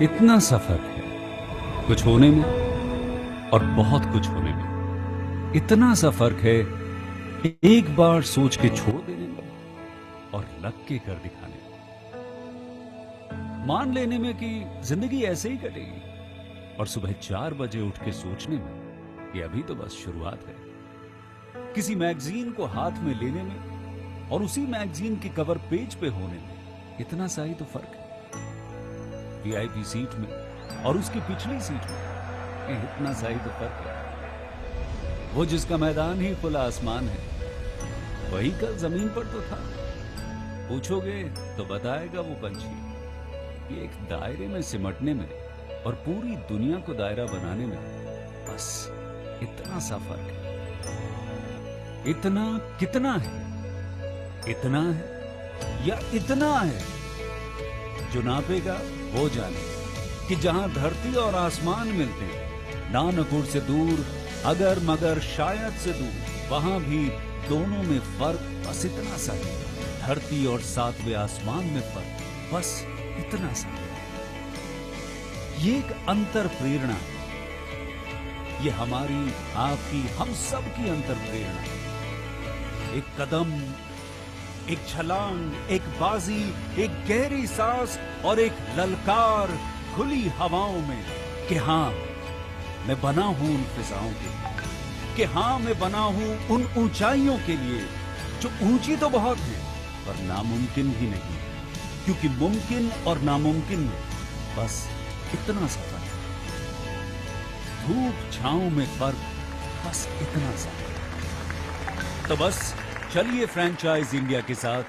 इतना सफर है कुछ होने में और बहुत कुछ होने में। इतना सा फर्क है एक बार सोच के छोड़ देने में और लग के कर दिखाने में। मान लेने में कि जिंदगी ऐसे ही कटेगी और सुबह 4 बजे उठ के सोचने में कि अभी तो बस शुरुआत है। किसी मैगजीन को हाथ में लेने में और उसी मैगजीन की कवर पेज पे होने में इतना सा ही तो फर्क है। वीआईपी सीट में और उसकी पिछली सीट में इतना सा ही तो फर्क है। वो जिसका मैदान ही खुला आसमान है वही कल जमीन पर तो था। पूछोगे तो बताएगा वो पंछी कि एक दायरे में सिमटने में और पूरी दुनिया को दायरा बनाने में बस इतना सा फर्क है। इतना कितना है? इतना है या इतना है? जो नापेगा वो जाने कि जहां धरती और आसमान मिलते हैं, नानपुर से दूर, अगर मगर शायद से दूर, वहां भी दोनों में फर्क बस इतना सा है। धरती और 7वें आसमान में फर्क बस इतना सा है। ये एक अंतर प्रेरणा है। ये हमारी, आपकी, हम सब की अंतर प्रेरणा है। एक कदम, एक छलांग, एक बाजी, एक गहरी सांस और एक ललकार खुली हवाओं में कि हाँ मैं बना हूं उन फिजाओं के लिए, कि हाँ मैं बना हूं उन ऊंचाइयों के लिए जो ऊंची तो बहुत है पर नामुमकिन भी नहीं, क्योंकि मुमकिन और नामुमकिन में बस इतना सा फर्क है। धूप छांव में फर्क बस इतना सा। तो बस चलिए फ्रेंचाइज इंडिया के साथ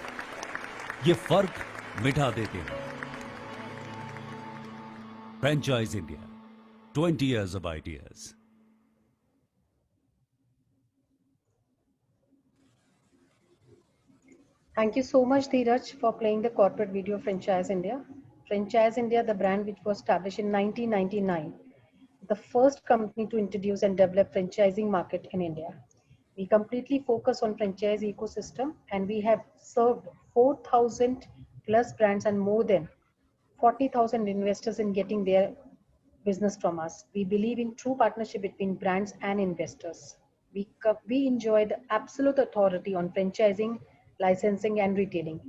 ये फर्क मिटा देते हैं। Franchise India, 20 years of ideas. Thank you so much, Dheeraj, for playing the corporate video Franchise India. Franchise India, the brand which was established in 1999, the first company to introduce and develop franchising market in India. We completely focus on franchise ecosystem, and we have served 4,000 plus brands and more than 40,000 investors in getting their business from us. We believe in true partnership between brands and investors. We enjoy the absolute authority on franchising, licensing, and retailing.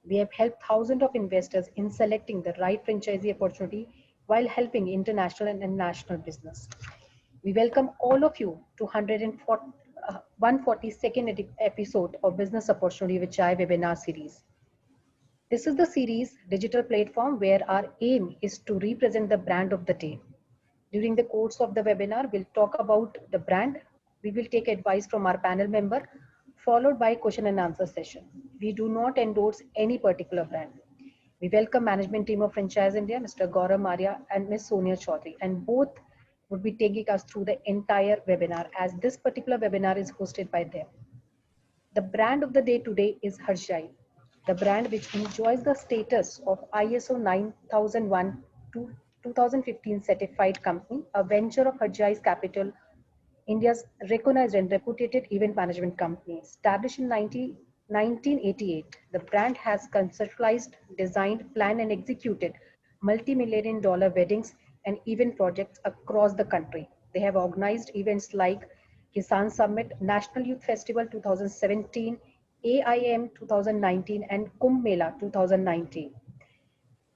We have helped thousands of investors in selecting the right franchisee opportunity while helping international and national business. We welcome all of you to 142nd episode of Business Opportunity with Chai webinar series. This is the series digital platform where our aim is to represent the brand of the day. During the course of the webinar, we'll talk about the brand. We will take advice from our panel member, followed by question and answer session. We do not endorse any particular brand. We welcome management team of Franchise India, Mr. Gaurav Maria and Ms. Sonia Chaudhary, and both would be taking us through the entire webinar as this particular webinar is hosted by them. The brand of the day today is Harshai, the brand which enjoys the status of ISO 9001 to 2015 certified company, a venture of Harshai's Capital, India's recognized and reputed event management company. Established in 1988, the brand has conceptualized, designed, planned, and executed multi-million dollar weddings and event projects across the country. They have organized events like Kisan Summit, National Youth Festival 2017, AIM 2019, and Kumbh Mela 2019.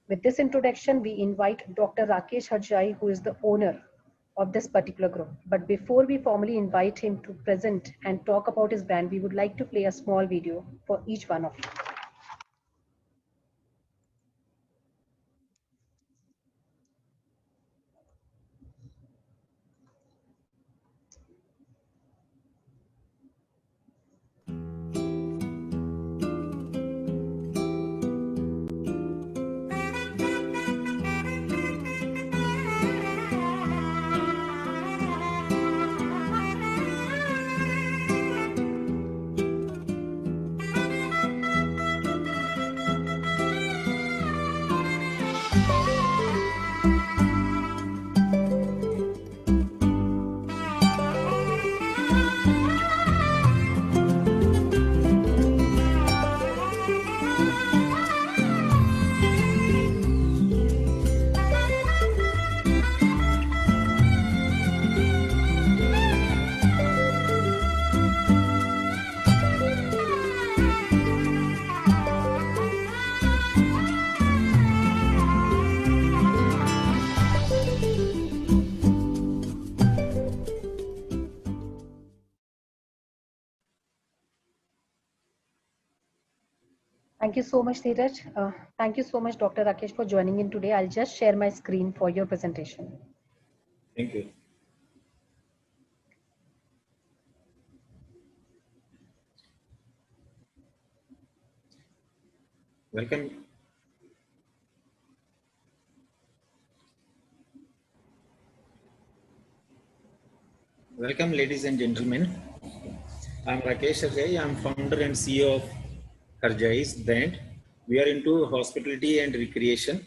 With this introduction, we invite Dr. Rakesh Harjai, who is the owner of this particular group. But before we formally invite him to present and talk about his brand, we would like to play a small video for each one of you. Thank you so much, Dheeraj. Thank you so much, Dr. Rakesh, for joining in today. I'll just share my screen for your presentation. Thank you. Welcome. Welcome, ladies and gentlemen. I'm Rakesh Harjai. I'm founder and CEO of Harjai's brand. We are into hospitality and recreation.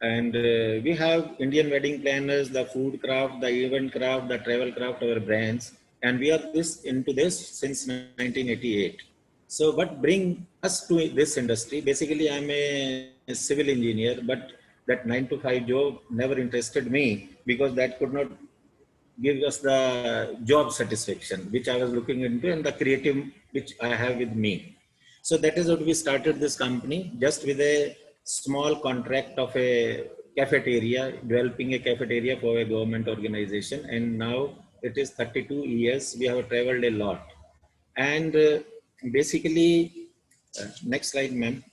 And we have Indian wedding planners, the food craft, the event craft, the travel craft, our brands. And we are into this since 1988. So what bring us to this industry? Basically, I'm a civil engineer, but that 9 to 5 job never interested me because that could not give us the job satisfaction, which I was looking into, and the creative which I have with me. So that is what we started this company, just with a small contract of a cafeteria, developing a cafeteria for a government organization. And now it is 32 years. We have traveled a lot. And basically, next slide, ma'am.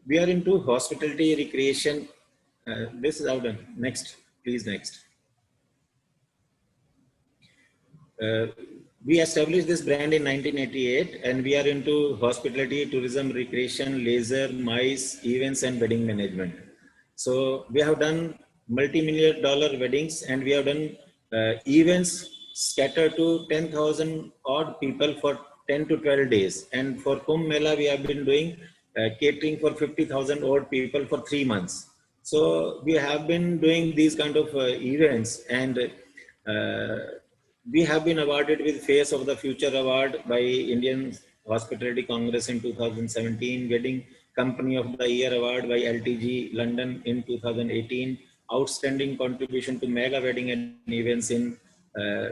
We are into hospitality, recreation. This is out. Next, please, next. Uh, we established this brand in 1988, and we are into hospitality, tourism, recreation, leisure, MICE, events, and wedding management. So we have done multi-million dollar weddings, and we have done events scattered to 10,000 odd people for 10 to 12 days. And for Kumbh Mela, we have been doing catering for 50,000 odd people for 3 months. So we have been doing these kind of events, and we have been awarded with Face of the Future Award by Indian Hospitality Congress in 2017, Wedding Company of the Year Award by LTG London in 2018, Outstanding Contribution to Mega Wedding and Events in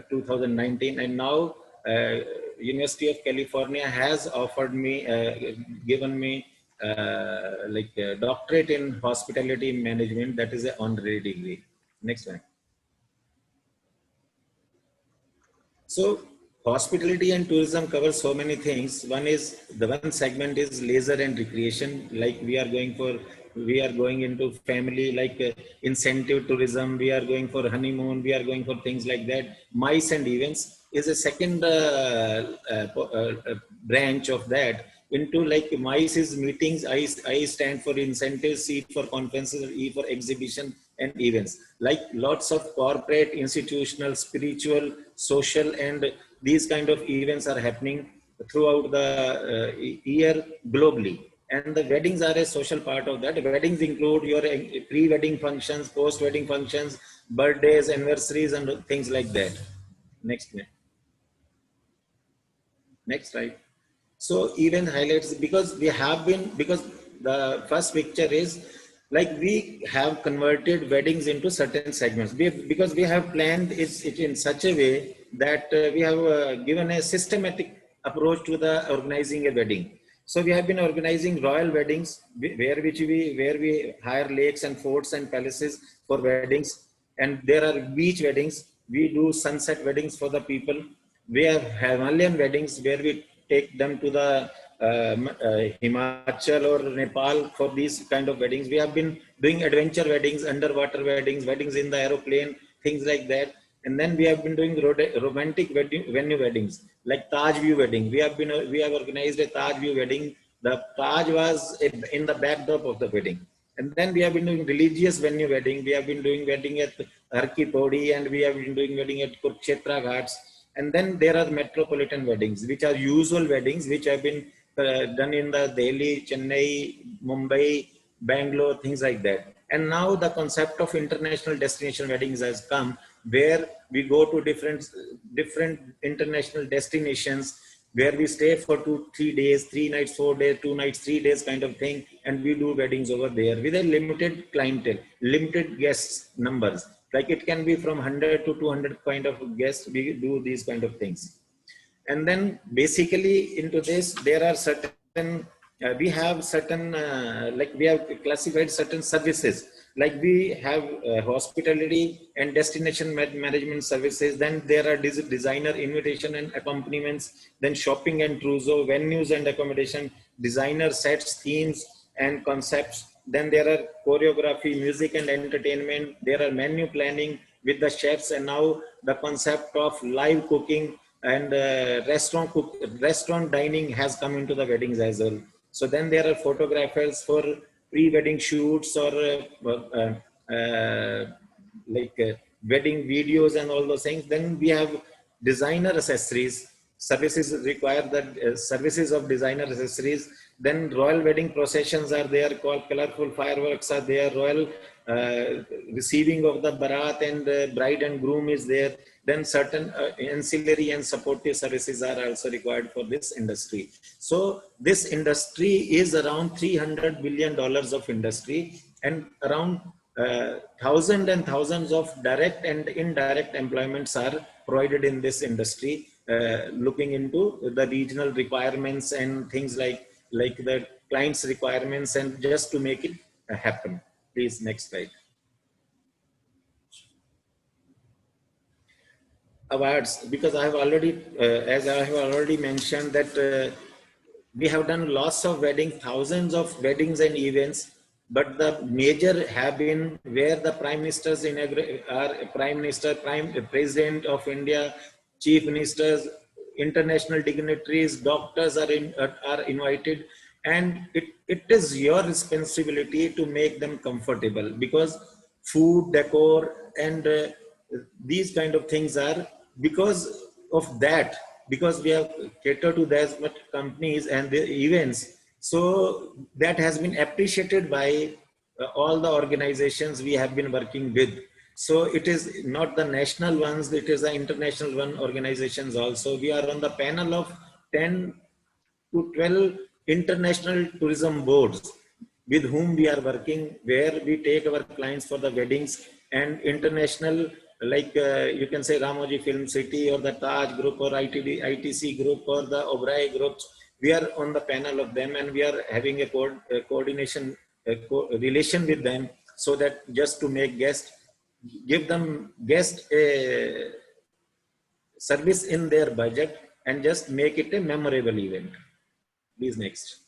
2019, and now University of California has offered me, given me like a doctorate in hospitality management, that is an honorary degree. Next one. So hospitality and tourism cover so many things. One is, the one segment is leisure and recreation. Like we are going into family, like incentive tourism. We are going for honeymoon. We are going for things like that. MICE and events is a second branch of that. Into like MICE is meetings, I stand for incentives, C for conferences, E for exhibition and events. Like lots of corporate, institutional, spiritual, social, and these kind of events are happening throughout the year globally. And the weddings are a social part of that. Weddings include your pre-wedding functions, post-wedding functions, birthdays, anniversaries, and things like that. Next. Next slide. So event highlights, because the first picture is like we have converted weddings into certain segments. Because we have planned it in such a way that we have given a systematic approach to the organizing a wedding. So we have been organizing royal weddings where we hire lakes and forts and palaces for weddings, and there are beach weddings. We do sunset weddings for the people. We have Himalayan weddings where we take them to the Himachal or Nepal for these kind of weddings. We have been doing adventure weddings, underwater weddings, weddings in the aeroplane, things like that. And then we have been doing romantic venue weddings, like Taj View wedding. We have organized a Taj View wedding. The Taj was in the backdrop of the wedding. And then we have been doing religious venue wedding. We have been doing wedding at Har Ki Pauri, and we have been doing wedding at Kurukshetra Ghats. And then there are metropolitan weddings, which are usual weddings, which have been done in the Delhi, Chennai, Mumbai, Bangalore, things like that. And now the concept of international destination weddings has come, where we go to different international destinations, where we stay for 2-3 days, 3 nights, 4 days, 2 nights, 3 days kind of thing. And we do weddings over there with a limited clientele, limited guests numbers. Like it can be from 100 to 200 kind of guests. We do these kind of things. And then basically into this, there are certain, we have certain, like we have classified certain services. Like we have hospitality and destination management services. Then there are designer invitation and accompaniments. Then shopping and trousseau, venues and accommodation, designer sets, themes and concepts. Then there are choreography, music and entertainment. There are menu planning with the chefs, and now the concept of live cooking and restaurant dining has come into the weddings as well. So then there are photographers for pre-wedding shoots or wedding videos and all those things. Then we have designer accessories. Services require the services of designer accessories. Then royal wedding processions are there, called colorful fireworks are there, royal receiving of the barat and the bride and groom is there. Then certain ancillary and supportive services are also required for this industry. So this industry is around $300 billion of industry, and around thousands and thousands of direct and indirect employments are provided in this industry, looking into the regional requirements and things like the client's requirements, and just to make it happen. Please, next slide. Awards, because I have already, as I have already mentioned, that we have done lots of weddings, thousands of weddings and events, but the major have been where the prime ministers are prime minister, president of India, chief ministers, international dignitaries, doctors are invited, and it is your responsibility to make them comfortable, because food, decor, and these kind of things are because of that, because we have catered to that much companies and the events. So that has been appreciated by all the organizations we have been working with. So it is not the national ones, it is the international one organizations also. We are on the panel of 10 to 12 international tourism boards with whom we are working, where we take our clients for the weddings, and international, like you can say Ramoji Film City or the Taj Group or ITC Group or the Oberoi Groups. We are on the panel of them, and we are having a coordination relation with them, so that just to make give them guest a service in their budget and just make it a memorable event. Please, next.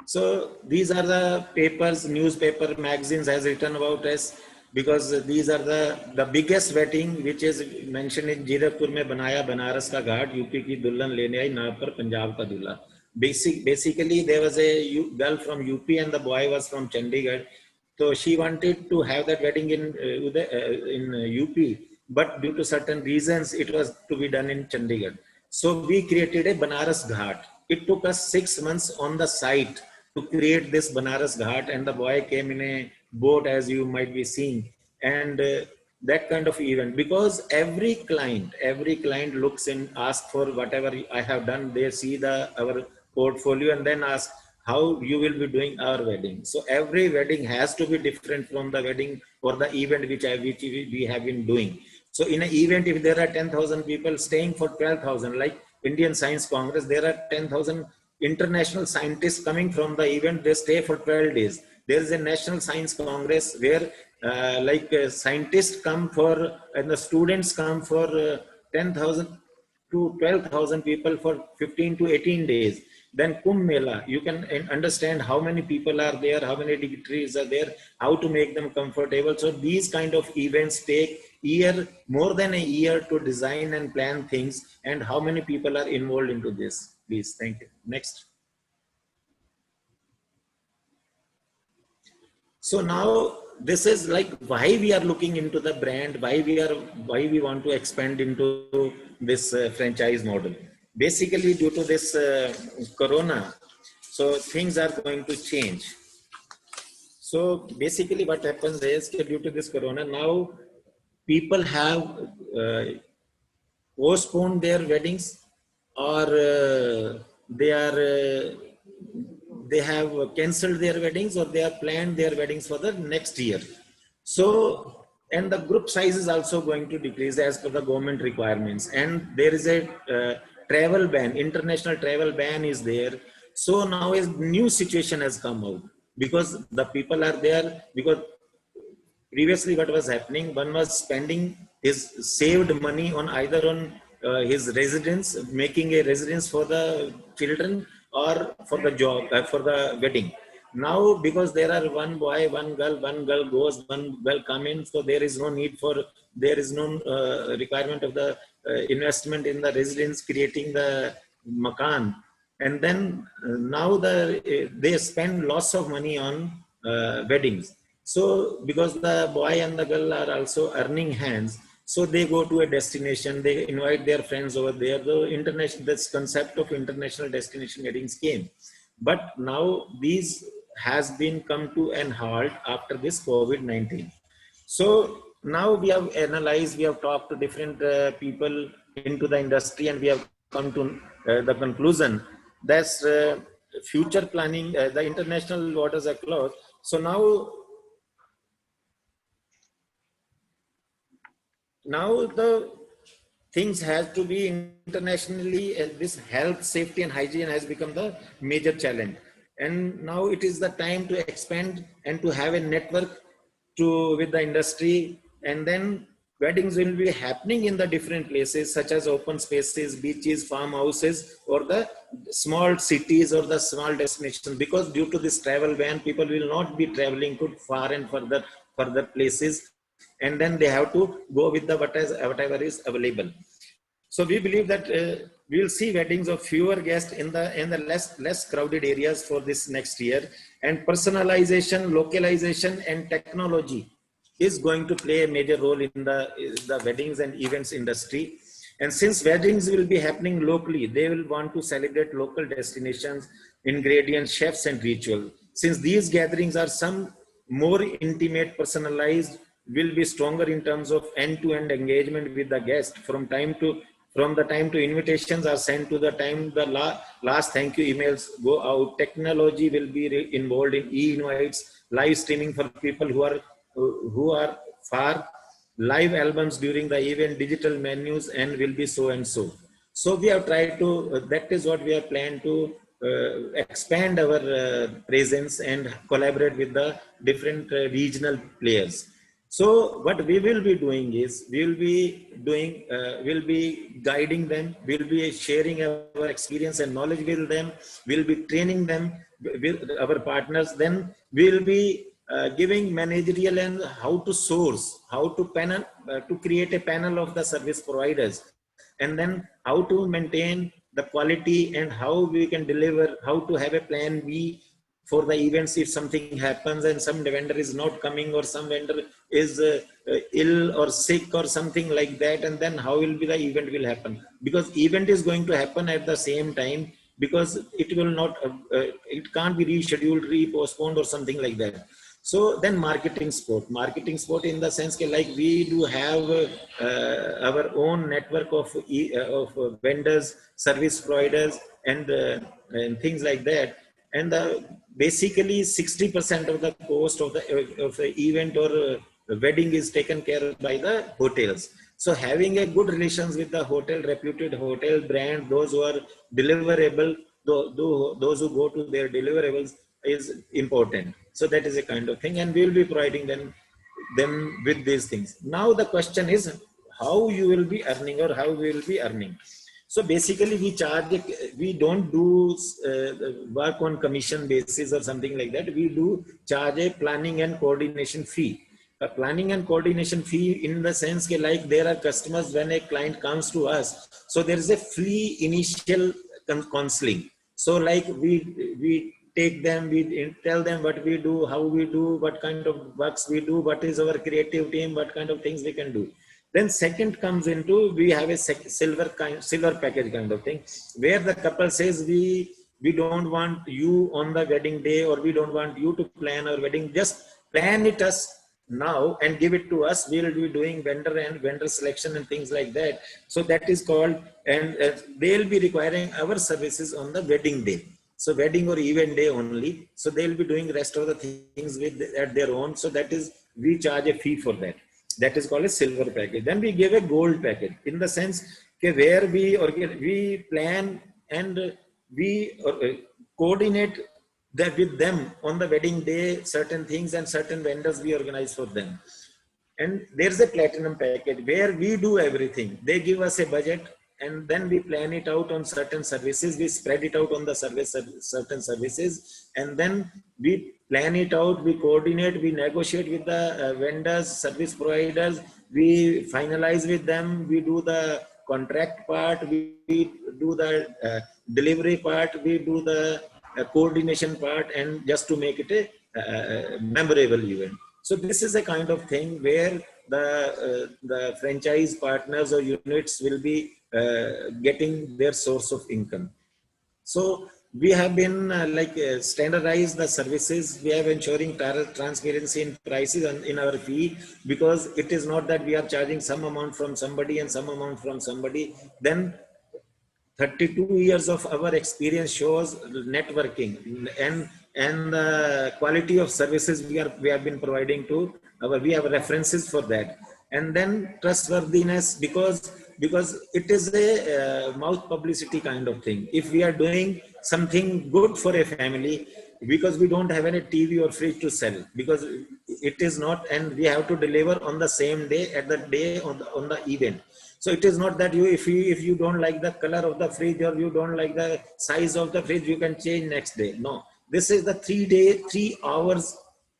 So these are the papers, newspaper, magazines has written about us, because these are the biggest wedding which is mentioned in Jirakpur mein banaya Banaras ka ghat, UP ki dulhan lene aayi, na par Punjab ka dulha. Basically there was a girl from UP and the boy was from Chandigarh. So she wanted to have that wedding in UP, but due to certain reasons it was to be done in Chandigarh. So we created a Banaras Ghat. It took us 6 months on the site to create this Banaras Ghat, and the boy came in a boat, as you might be seeing, and that kind of event, because every client looks and asks for whatever I have done. They see our portfolio and then ask how you will be doing our wedding. So every wedding has to be different from the wedding or the event which we have been doing. So in an event, if there are 10,000 people staying for 12,000, like Indian Science Congress, there are 10,000 international scientists coming from the event. They stay for 12 days. There is a National Science Congress where scientists come for, and the students come for 10,000 to 12,000 people for 15 to 18 days. Then Kumbh Mela, you can understand how many people are there, how many dignitaries are there, how to make them comfortable. So these kind of events take more than a year to design and plan things, and how many people are involved into this. Please, thank you. Next. So now this is like why we are looking into the brand, why we want to expand into this franchise model. Basically, due to this corona, so things are going to change. So basically what happens is, due to this corona, now people have postponed their weddings, or they have cancelled their weddings, or they have planned their weddings for the next year. So, and the group size is also going to decrease as per the government requirements. And there is a travel ban, international travel ban is there. So now a new situation has come out, because the people are there, because previously what was happening, one was spending his saved money on either on his residence, making a residence for the children or for the job, for the wedding. Now, because there are one boy, one girl goes, one girl come in, so there is no need for, there is no requirement of the investment in the residence, creating the makan. And then now they spend lots of money on weddings. So because the boy and the girl are also earning hands, so they go to a destination, they invite their friends over there. The international, this concept of international destination weddings came. But now these has been come to an halt after this COVID-19. So now we have analyzed, we have talked to different people into the industry, and we have come to the conclusion that future planning, the international waters are closed. So now the things have to be internationally, this health, safety and hygiene has become the major challenge. And now it is the time to expand and to have a network with the industry. And then weddings will be happening in the different places, such as open spaces, beaches, farmhouses, or the small cities or the small destinations. Because due to this travel ban, people will not be traveling to far and further places, and then they have to go with the whatever is available. So we believe that we will see weddings of fewer guests in the less crowded areas for this next year. And personalization, localization, and technology is going to play a major role in the weddings and events industry. And since weddings will be happening locally, they will want to celebrate local destinations, ingredients, chefs, and rituals. Since these gatherings are some more intimate, personalized, will be stronger in terms of end-to-end engagement with the guest from the time to invitations are sent to the time the last thank you emails go out. Technology will be involved in e-invites, live streaming for people who are far, live albums during the event, digital menus, and will be so and so. So we have tried to, that is what we have planned to expand our presence and collaborate with the different regional players. So what we will be doing is, we'll be guiding them, we'll be sharing our experience and knowledge with them, we'll be training them with our partners, then we'll be giving managerial and how to source, how to to create a panel of the service providers, and then how to maintain the quality and how we can deliver, how to have a plan B for the events if something happens and some vendor is not coming, or some vendor is ill or sick or something like that, and then how will be the event will happen, because event is going to happen at the same time, because it will not it can't be rescheduled, postponed or something like that. So then marketing support in the sense like we do have our own network of vendors, service providers, and things like that. And basically 60% of the cost of the event or wedding is taken care of by the hotels. So having a good relations with the hotel, reputed hotel brand, those who are deliverable, those who go to their deliverables is important. So that is a kind of thing, and we will be providing them with these things. Now the question is how you will be earning, or how we will be earning. So basically we don't do work on commission basis or something like that. We do charge a planning and coordination fee. A planning and coordination fee in the sense that like there are customers, when a client comes to us, so there is a free initial counseling. So like we take them, we tell them what we do, how we do, what kind of works we do, what is our creative team, what kind of things we can do. Then second comes into, we have a silver package kind of thing, where the couple says we don't want you on the wedding day, or we don't want you to plan our wedding, just plan it us now and give it to us. We will be doing vendor selection and things like that. So that is called, and they will be requiring our services on the wedding day. So wedding or event day only. So they will be doing rest of the things at their own. So that is, we charge a fee for that. That is called a silver package. Then we give a gold package in the sense where we plan and we coordinate that with them on the wedding day, certain things and certain vendors we organize for them. And there's a platinum package where we do everything. They give us a budget and then we plan it out on certain services. We spread it out on the certain services, and then we plan it out, we coordinate, we negotiate with the vendors, service providers, we finalize with them, we do the contract part, we do the delivery part, we do the coordination part, and just to make it a memorable event. So this is a kind of thing where the franchise partners or units will be getting their source of income. So we have been standardize the services. We have ensuring transparency in prices and in our fee, because it is not that we are charging some amount from somebody and some amount from somebody. Then 32 years of our experience shows networking and the quality of services we have been providing to we have references for that. And then trustworthiness, because it is a mouth publicity kind of thing. If we are doing something good for a family, because we don't have any TV or fridge to sell, because it is not, and we have to deliver on the same day, at the day on the event. So it is not that if you don't like the color of the fridge, or you don't like the size of the fridge, you can change next day. No, this is the 3 hours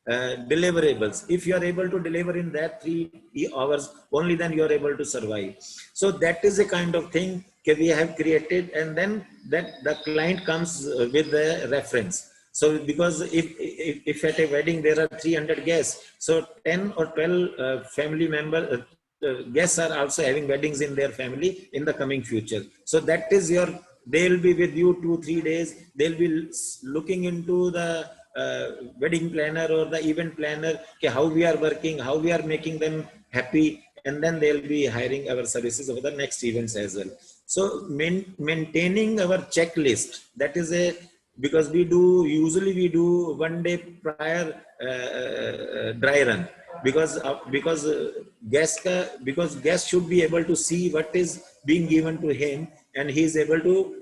deliverables. If you are able to deliver in that 3 hours, only then you are able to survive. So that is a kind of thing that we have created, and then that the client comes with the reference. So because if at a wedding there are 300 guests, so 10 or 12 family members, guests are also having weddings in their family in the coming future. So that is they'll be with you 2-3 days. They'll be looking into the wedding planner or the event planner, how we are working, how we are making them happy, and then they'll be hiring our services over the next events as well. So maintaining our checklist, that is because we usually do 1 day prior dry run, because guest should be able to see what is being given to him, and he is able to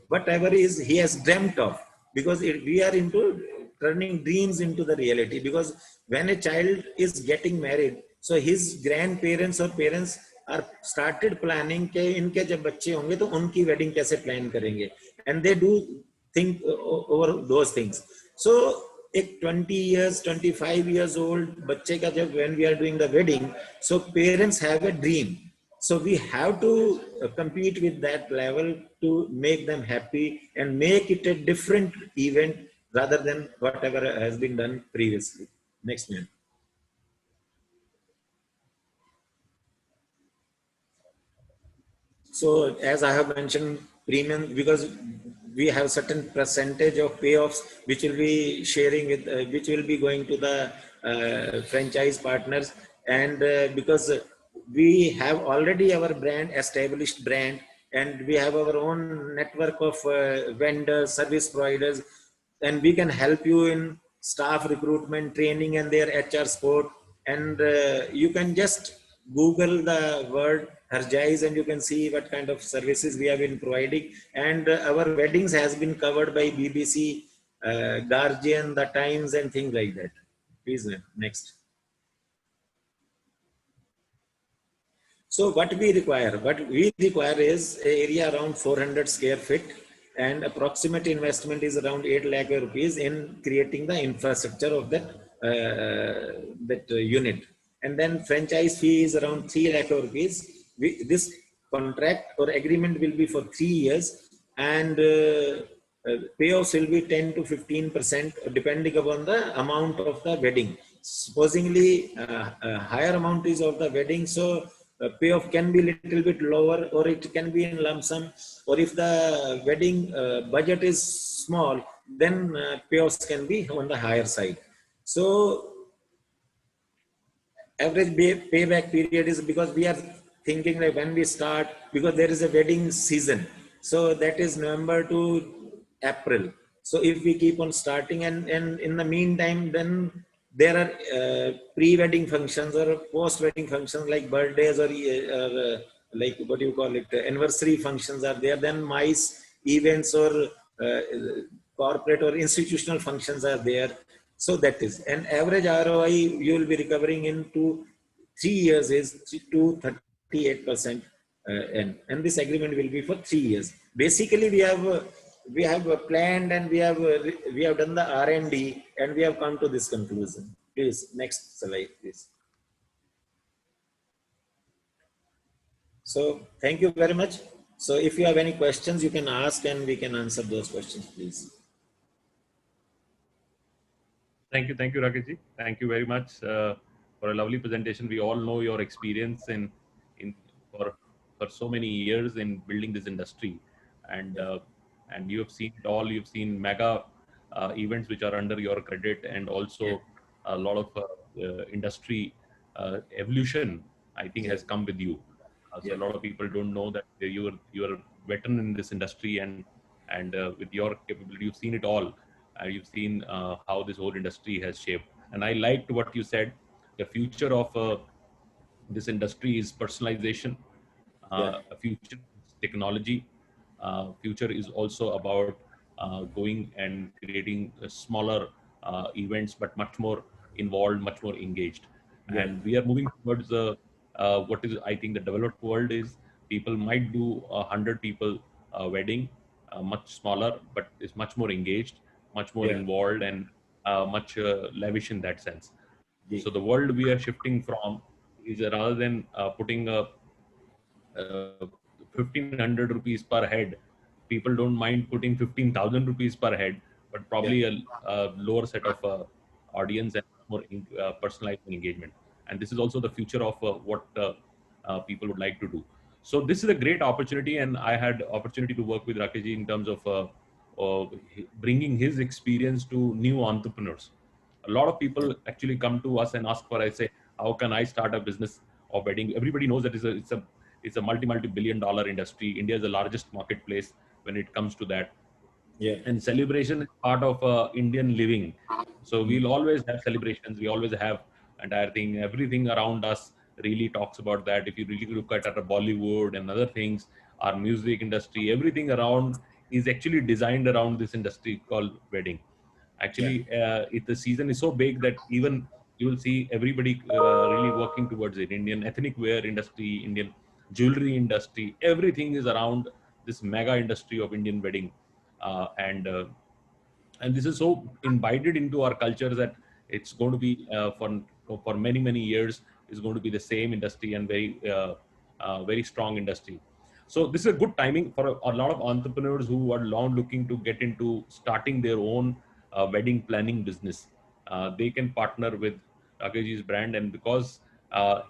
whatever is he has dreamt of, because we are into turning dreams into the reality. Because when a child is getting married, so his grandparents or parents are started planning के इनके जब बच्चे होंगे तो उनकी wedding कैसे plan करेंगे, and they do think over those things. So एक 20 years 25 years old बच्चे का जब when we are doing the wedding, so parents have a dream. So we have to compete with that level to make them happy and make it a different event rather than whatever has been done previously. Next minute. So as I have mentioned, premium, because we have certain percentage of payoffs which will be sharing with, which will be going to the franchise partners, and because we have already our brand, established brand, and we have our own network of vendors, service providers, and we can help you in staff recruitment, training, and their HR support. And you can just Google the word Harjais and you can see what kind of services we have been providing. And our weddings has been covered by BBC, Guardian, The Times, and things like that. Please, next. So what we require? What we require is an area around 400 square feet, and approximate investment is around 8 lakh rupees in creating the infrastructure of that unit. And then franchise fee is around 3 lakh rupees. This contract or agreement will be for 3 years, and payoffs will be 10 to 15% depending upon the amount of the wedding. Supposingly a higher amount is of the wedding, so payoff can be little bit lower, or it can be in lump sum, or if the wedding budget is small, then payoffs can be on the higher side. So average payback period is, because we are thinking like when we start, because there is a wedding season, so that is November to April. So if we keep on starting, and in the meantime, then there are pre-wedding functions or post-wedding functions like birthdays or like what do you call it, anniversary functions are there. Then MICE events or corporate or institutional functions are there. So that is an average ROI you will be recovering in 3 years is to 38%. and this agreement will be for 3 years. Basically, we have planned, and we have done the R&D, and we have come to this conclusion. Please, next slide, please. So thank you very much. So if you have any questions, you can ask and we can answer those questions, please. Thank you, Rakesh ji. Thank you very much for a lovely presentation. We all know your experience in for so many years in building this industry, and you have seen it all. You've seen mega events which are under your credit, and also a lot of industry evolution, I think, has come with you. So a lot of people don't know that you are a veteran in this industry, and with your capability, you've seen it all. You've seen how this whole industry has shaped. And I liked what you said. The future of this industry is personalization. A future is technology. Future is also about going and creating smaller events, but much more involved, much more engaged. And we are moving towards what is, I think, the developed world is people might do 100 people wedding, much smaller, but is much more engaged, much more involved, and much lavish in that sense. So the world we are shifting from is rather than putting a 1,500 rupees per head, people don't mind putting 15,000 rupees per head, but probably a lower set of audience and more personalized engagement. And this is also the future of what people would like to do. So this is a great opportunity, and I had opportunity to work with Rakesh ji in terms of bringing his experience to new entrepreneurs. A lot of people actually come to us and ask for, I say, how can I start a business of wedding? Everybody knows that it's a multi-billion dollar industry. India is the largest marketplace when it comes to that. And celebration is part of Indian living. So we'll always have celebrations. We always have entire thing. Everything around us really talks about that. If you really look at our Bollywood and other things, our music industry, everything around is actually designed around this industry called wedding. Actually, the season is so big that even you will see everybody really working towards it. Indian ethnic wear industry, Indian jewelry industry, everything is around this mega industry of Indian wedding. And this is so imbibed into our culture that it's going to be for many years is going to be the same industry, and very strong industry. So this is a good timing for a lot of entrepreneurs who are long looking to get into starting their own wedding planning business. They can partner with Rakesh's brand, and because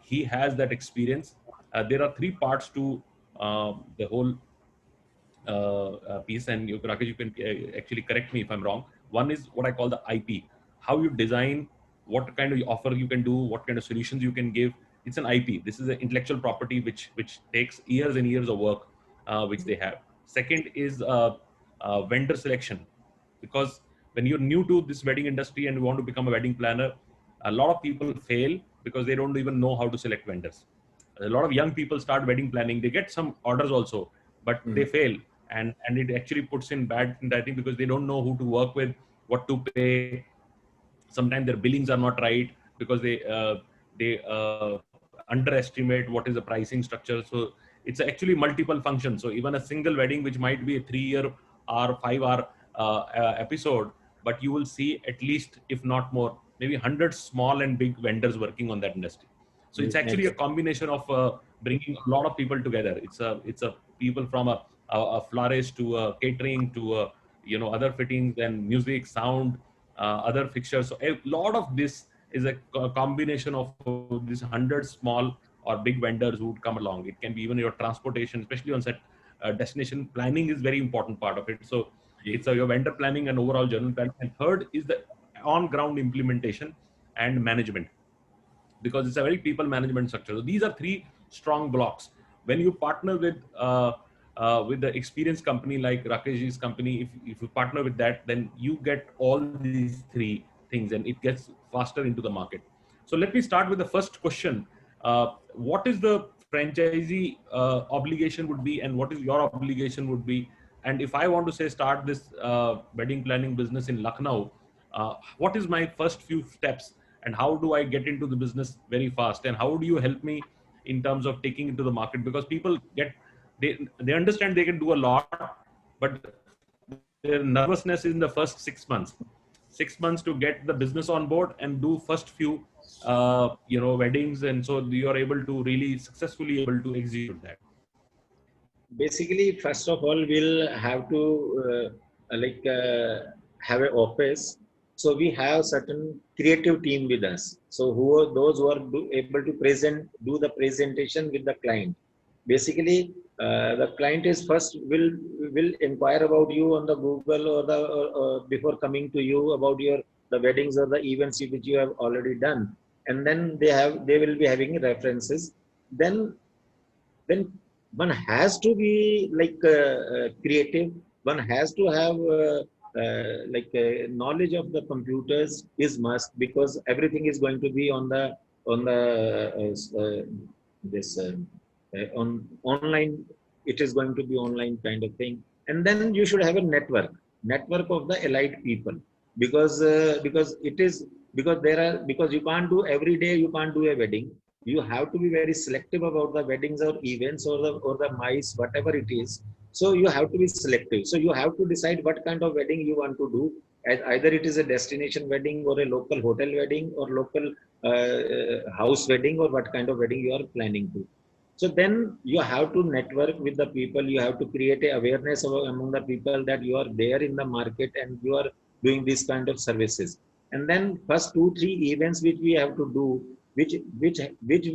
he has that experience, there are three parts to the whole piece. And Rakesh, you can actually correct me if I'm wrong. One is what I call the IP, how you design, what kind of offer you can do, what kind of solutions you can give. It's an IP. This is an intellectual property which takes years and years of work, which they have. Second is vendor selection, because when you're new to this wedding industry and you want to become a wedding planner, a lot of people fail because they don't even know how to select vendors. A lot of young people start wedding planning. They get some orders also, but they fail, and it actually puts in bad, I think, because they don't know who to work with, what to pay. Sometimes their billings are not right because they underestimate what is the pricing structure. So it's actually multiple functions. So even a single wedding, which might be a 3-year or 5-hour episode, but you will see at least, if not more, maybe 100 small and big vendors working on that industry. So it's actually a combination of bringing a lot of people together. It's a people from a florist to a catering to other fittings and music, sound, other fixtures. So a lot of this is a combination of these 100 small or big vendors who would come along. It can be even your transportation, especially on set. Destination planning is very important part of it. So it's your vendor planning and overall general planning. And third is the on-ground implementation and management, because it's a very people management structure. So these are three strong blocks. When you partner with the experienced company like Rakesh's company, if you partner with that, then you get all these three things, and it gets faster into the market. So let me start with the first question. What is the franchisee obligation would be, and what is your obligation would be? And if I want to say start this wedding planning business in Lucknow, what is my first few steps, and how do I get into the business very fast, and how do you help me in terms of taking it to the market, because people they understand they can do a lot, but their nervousness is in the first 6 months. 6 months to get the business on board and do first few weddings, and so you are able to really successfully able to execute that. Basically, first of all, we'll have to have an office. So we have certain creative team with us. So who are those who are able to do the presentation with the client. Basically, the client is first will inquire about you on the Google or before coming to you about the weddings or the events which you have already done, and then they will be having references. Then one has to be creative. One has to have knowledge of the computers is must, because everything is going to be on the this on online. It is going to be online kind of thing. And then you should have a network of the elite people, because it is because you can't do every day, you can't do a wedding. You have to be very selective about the weddings or events or the mice, whatever it is. So you have to be selective. So you have to decide what kind of wedding you want to do. Either it is a destination wedding or a local hotel wedding or local house wedding, or what kind of wedding you are planning to. So then you have to network with the people. You have to create a awareness among the people that you are there in the market and you are doing this kind of services. And then first 2-3 events which we have to do, which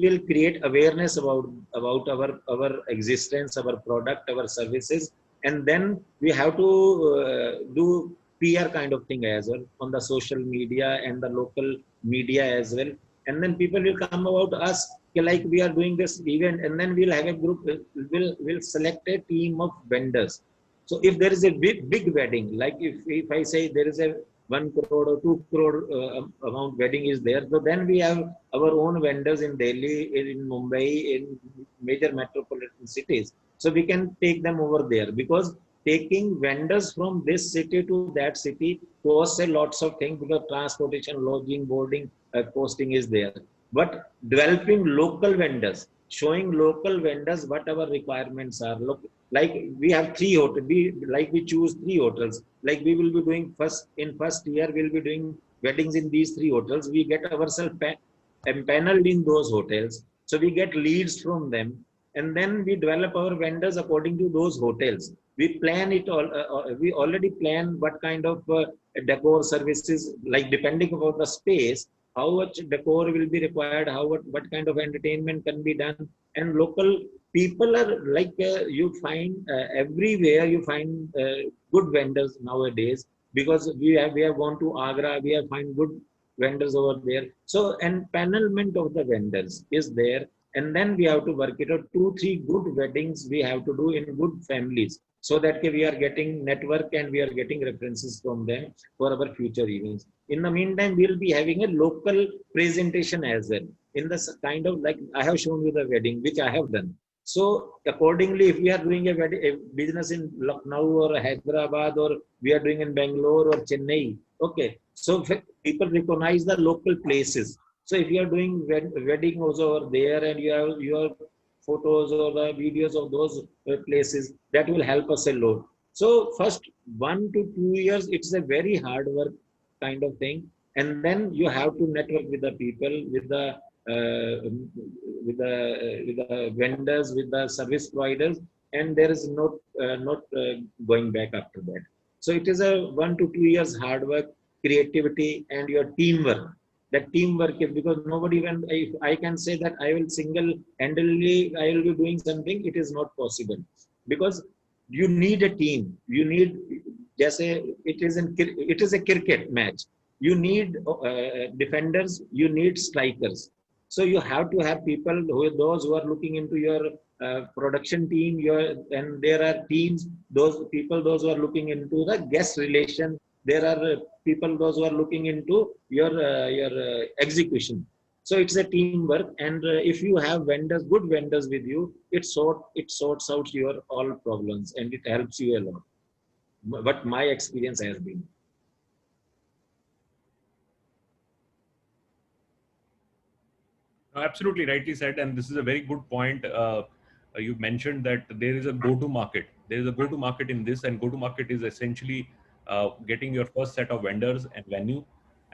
will create awareness about our existence, our product, our services. And then we have to do PR kind of thing as well on the social media and the local media as well. And then people will come about us, like we are doing this event, and then we'll have a group, we'll select a team of vendors. So if there is a big wedding, like if I say there is a 1 crore or 2 crore amount wedding is there, so then we have our own vendors in Delhi, in Mumbai, in major metropolitan cities. So we can take them over there, because taking vendors from this city to that city costs a lots of things, because transportation, lodging, boarding, costing is there. But developing local vendors, showing local vendors what our requirements are. Look, like we have 3 hotels, we choose 3 hotels. Like we will be doing first year, we'll be doing weddings in these 3 hotels. We get ourselves empaneled in those hotels. So we get leads from them. And then we develop our vendors according to those hotels. We plan it all. We already plan what kind of decor services, like depending upon the space, how much decor will be required, what kind of entertainment can be done. And local people are like you find everywhere you find good vendors nowadays, because we have gone to Agra, we have find good vendors over there. So empanelment of the vendors is there. And then we have to work it out. 2-3 good weddings we have to do in good families, so that we are getting network and we are getting references from them for our future events. In the meantime, we'll be having a local presentation as well, in the kind of like I have shown you the wedding which I have done. So accordingly, if we are doing a business in Lucknow or Hyderabad, or we are doing in Bangalore or Chennai, okay, so people recognize the local places. So if you are doing wedding also over there, and you have your photos or the videos of those places, that will help us a lot. So first 1 to 2 years, it's a very hard work kind of thing. And then you have to network with the people, with the vendors, with the service providers, and there is not going back after that. So it is a 1 to 2 years hard work, creativity, and your teamwork. That teamwork is, because nobody, when if I can say that I will single-handedly I will be doing something, it is not possible, because you need a team. You need, just say it is a cricket match. You need defenders, you need strikers. So you have to have people those who are looking into your production team, and there are teams, those who are looking into the guest relation. There are people, those who are looking into your execution. So it's a teamwork, and if you have vendors, good vendors with you, it sorts out your all problems, and it helps you a lot. What my experience has been. Absolutely rightly said, and this is a very good point. You mentioned that there is a go-to market. There is a go-to market in this, and go-to market is essentially getting your first set of vendors and venue,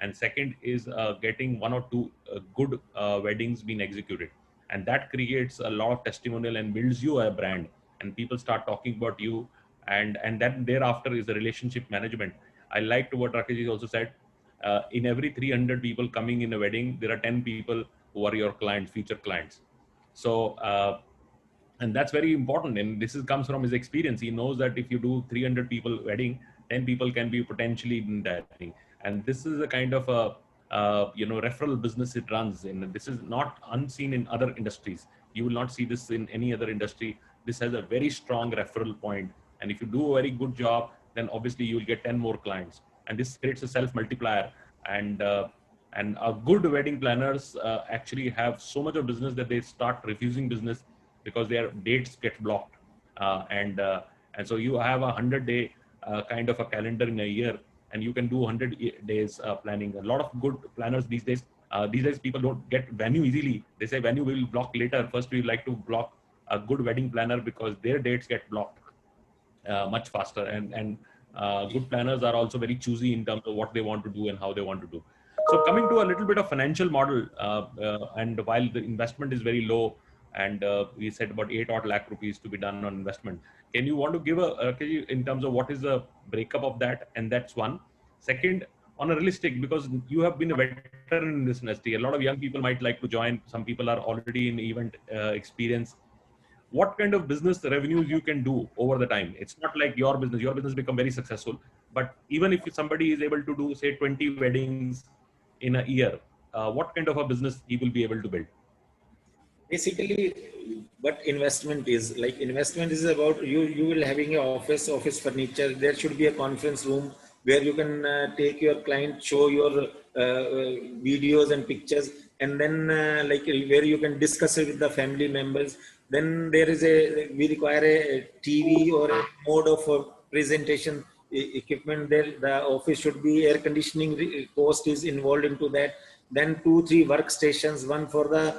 and second is getting one or two good weddings being executed, and that creates a lot of testimonial and builds you a brand, and people start talking about you, and then thereafter is the relationship management. I liked what Rakesh also said. In every 300 people coming in a wedding, there are 10 people who are your clients, future clients. So, and that's very important. And this comes from his experience. He knows that if you do 300 people wedding, 10 people can be potentially in that thing. And this is a kind of a, referral business it runs in. This is not unseen in other industries. You will not see this in any other industry. This has a very strong referral point. And if you do a very good job, then obviously you will get 10 more clients. And this creates a self multiplier. And good wedding planners actually have so much of business that they start refusing business because their dates get blocked, and so you have 100-day kind of a calendar in a year, and you can do 100 days planning. A lot of good planners these days. These days people don't get venue easily. They say venue will block later. First, we like to block a good wedding planner because their dates get blocked much faster, and good planners are also very choosy in terms of what they want to do and how they want to do. So coming to a little bit of financial model, and while the investment is very low, and we said about 8 odd lakh rupees to be done on investment, can you want to give in terms of what is the breakup of that? And that's one. Second, on a realistic, because you have been a veteran in this industry, a lot of young people might like to join. Some people are already in event experience. What kind of business revenues you can do over the time? It's not like your business become very successful, but even if somebody is able to do say 20 weddings in a year, what kind of a business he will be able to build? Basically, what investment is like, investment is about you will having a office furniture. There should be a conference room where you can take your client, show your videos and pictures, and then like where you can discuss it with the family members. Then there is we require a TV or a mode of presentation equipment. There the office should be air conditioning cost is involved into that. Then 2-3 workstations, one for the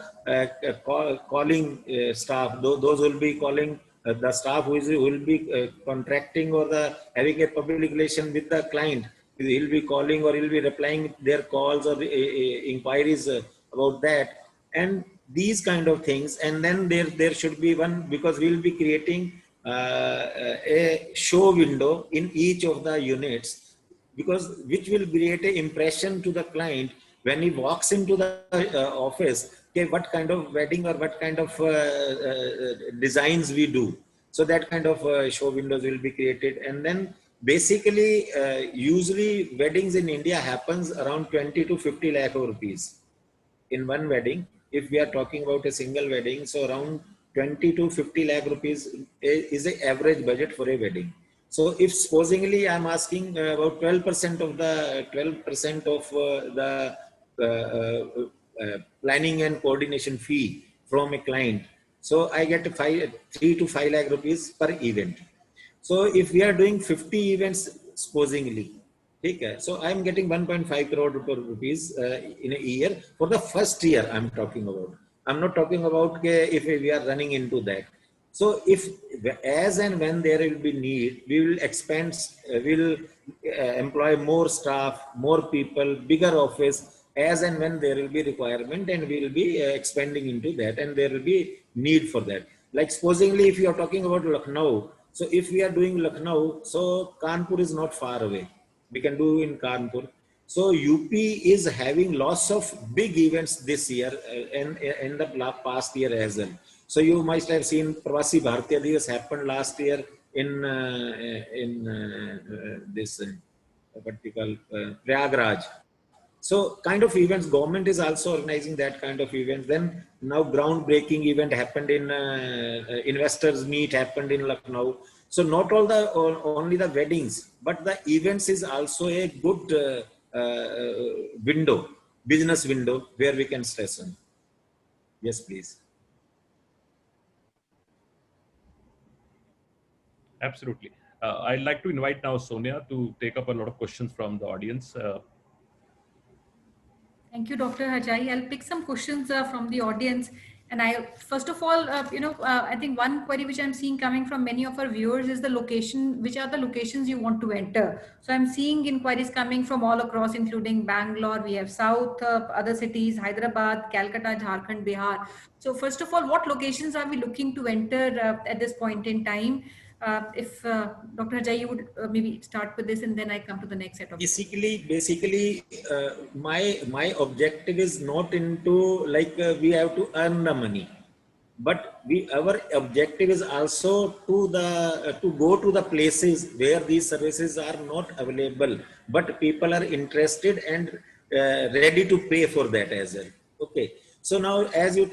calling staff. Those will be calling the staff who will be contracting or the having a public relation with the client. He'll be calling or he'll be replying their calls or inquiries about that, and these kind of things. And then there should be one, because we'll be creating a show window in each of the units, because which will create an impression to the client when he walks into the office, okay, what kind of wedding or what kind of designs we do. So that kind of show windows will be created. And then basically usually weddings in India happens around 20 to 50 lakh rupees in one wedding. If we are talking about a single wedding, so around 20 to 50 lakh rupees is the average budget for a wedding. So if supposingly I'm asking about 12% of the planning and coordination fee from a client, so I get 3 to 5 lakh rupees per event. So if we are doing 50 events supposingly, okay, so I'm getting 1.5 crore rupees in a year for the first year I'm talking about. I'm not talking about if we are running into that. So if as and when there will be need, we will expand, we'll employ more staff, more people, bigger office, as and when there will be requirement, and we will be expanding into that, and there will be need for that. Like supposingly if you are talking about Lucknow, so if we are doing Lucknow, so Kanpur is not far away. We can do in Kanpur. So UP is having lots of big events this year and in the past year as well. So you must have seen Pravasi Bharatiya Divas happened last year in this what we call Prayagraj. So kind of events, government is also organizing that kind of events. Then now groundbreaking event happened in investors meet happened in Lucknow. So not all the only the weddings, but the events is also a good window, business window where we can stress on. Yes, please. Absolutely. I'd like to invite now Sonia to take up a lot of questions from the audience. Thank you, Dr. Hajai. I'll pick some questions from the audience. And first of all, I think one query which I'm seeing coming from many of our viewers is the location, which are the locations you want to enter. So I'm seeing inquiries coming from all across, including Bangalore, we have South, other cities, Hyderabad, Calcutta, Jharkhand, Bihar. So first of all, what locations are we looking to enter at this point in time? If Dr. Hajai, you would maybe start with this, and then I come to the next set of Basically, my objective is not into like we have to earn the money, but our objective is also to go to the places where these services are not available, but people are interested and ready to pay for that as well. Okay, so now as you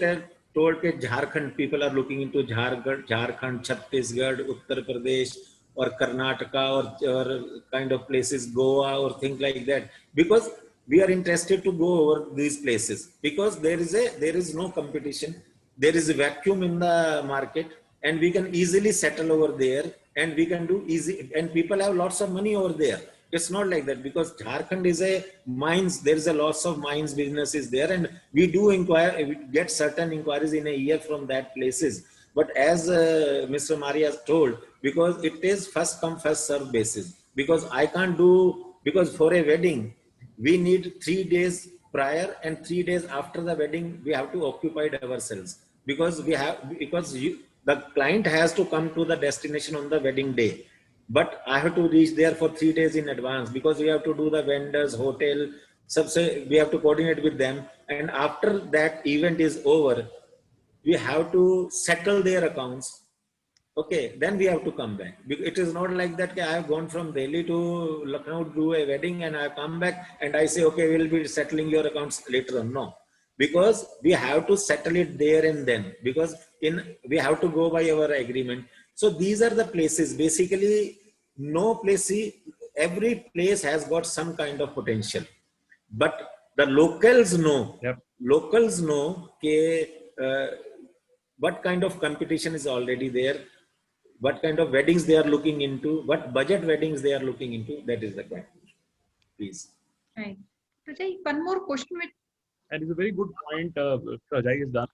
told that Jharkhand, people are looking into Jharkhand, Chhattisgarh, Uttar Pradesh, or Karnataka, or kind of places, Goa, or things like that, because we are interested to go over these places because there is no competition, there is a vacuum in the market, and we can easily settle over there, and we can do easy, and people have lots of money over there. It's not like that, because Jharkhand is a mines, there is a lots of mines businesses there, and we do inquire, we get certain inquiries in a year from that places. But as Mr. Maria told, because it is first come first serve basis, because I can't do, because for a wedding we need 3 days prior and 3 days after the wedding we have to occupy ourselves, because the client has to come to the destination on the wedding day, but I have to reach there for 3 days in advance, because we have to do the vendors, hotel, we have to coordinate with them, and after that event is over, we have to settle their accounts. Okay, then we have to come back. It is not like that I have gone from Delhi to Lucknow to do a wedding and I come back and I say, okay, we'll be settling your accounts later on. No, because we have to settle it there and then, because we have to go by our agreement. So these are the places. Basically, every place has got some kind of potential, but the locals know. Yep. Locals know what kind of competition is already there, what kind of weddings they are looking into, what budget weddings they are looking into. That is the question. Please. Right. Ajay, one more question which And it's a very good point Ajay has done.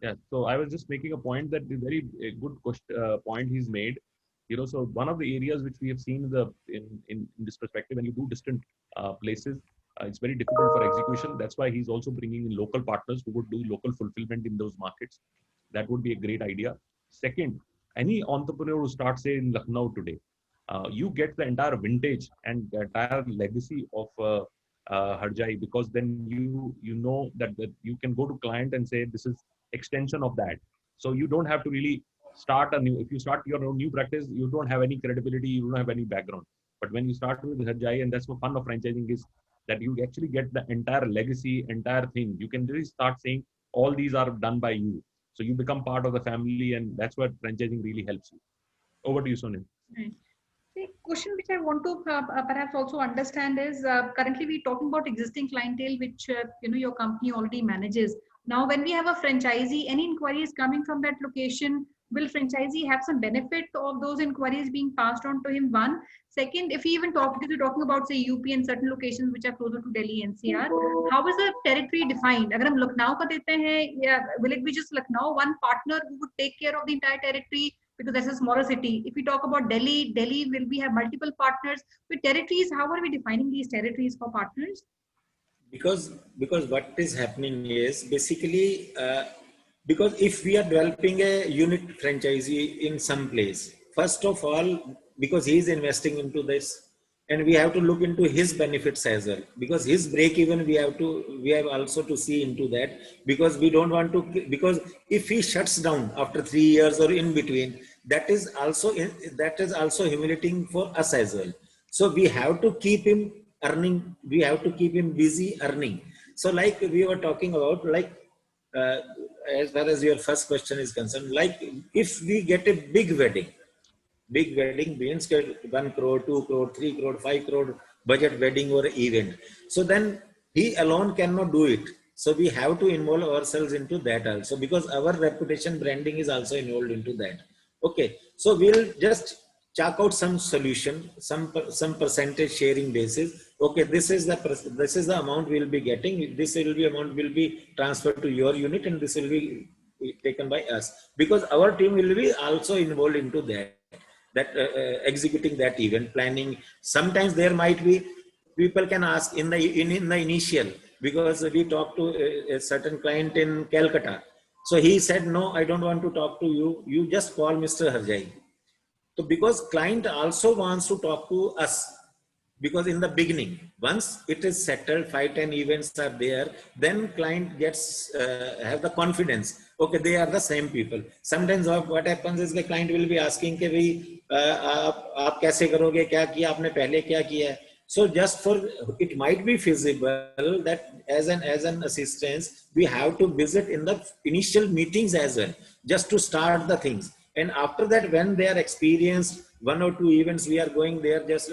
Yeah, so I was just making a point that the very good point he's made. So one of the areas which we have seen in this perspective, when you do distant places, it's very difficult for execution. That's why he's also bringing in local partners who would do local fulfillment in those markets. That would be a great idea. Second, any entrepreneur who starts, say, in Lucknow today, you get the entire vintage and the entire legacy of Harjai, because then you know that you can go to client and say, this is extension of that. So you don't have to really start if you start your own new practice, you don't have any credibility, you don't have any background. But when you start with Harjai, and that's the fun of franchising, is that you actually get the entire legacy, entire thing. You can really start saying all these are done by you. So you become part of the family, and that's what franchising really helps you. Over to you, Sonal. Right. The question which I want to perhaps also understand is currently we're talking about existing clientele which your company already manages. Now, when we have a franchisee, any inquiries coming from that location, will franchisee have some benefit of those inquiries being passed on to him? One. Second, if we're talking about, say, UP and certain locations which are closer to Delhi NCR, how is the territory defined? Agar hum Lucknow ka dete hain, will it be just Lucknow, one partner who would take care of the entire territory? Because that's a smaller city. If we talk about Delhi will we have multiple partners? With territories, how are we defining these territories for partners? Because what is happening is basically, because if we are developing a unit franchisee in some place, first of all, because he is investing into this, and we have to look into his benefits as well, because his break even we have also to see into that, because we don't want to, because if he shuts down after 3 years or in between, that is also humiliating for us as well. So we have to keep him earning, we have to keep him busy earning. So like we were talking about, like as far as your first question is concerned, like if we get a big wedding means 1 crore, 2 crore, 3 crore, 5 crore budget wedding or event. So then he alone cannot do it. So we have to involve ourselves into that also, because our reputation branding is also involved into that. Okay. So we'll just chalk out some solution, some percentage sharing basis. Okay, this is the amount we'll be getting. This will be amount will be transferred to your unit, and this will be taken by us, because our team will be also involved into that executing that event planning. Sometimes there might be people can ask in the initial, because we talked to a certain client in Calcutta. So he said, no, I don't want to talk to you. You just call Mr. Harjai. So because client also wants to talk to us, because in the beginning, once it is settled, 5-10 events are there, then client gets have the confidence. Okay, they are the same people. Sometimes what happens is the client will be asking कि भाई आप कैसे करोगे, क्या किया आपने पहले, क्या किया है. So just for it might be feasible that as an assistance we have to visit in the initial meetings as well, just to start the things. And after that, when they are experienced 1 or 2 events, we are going there just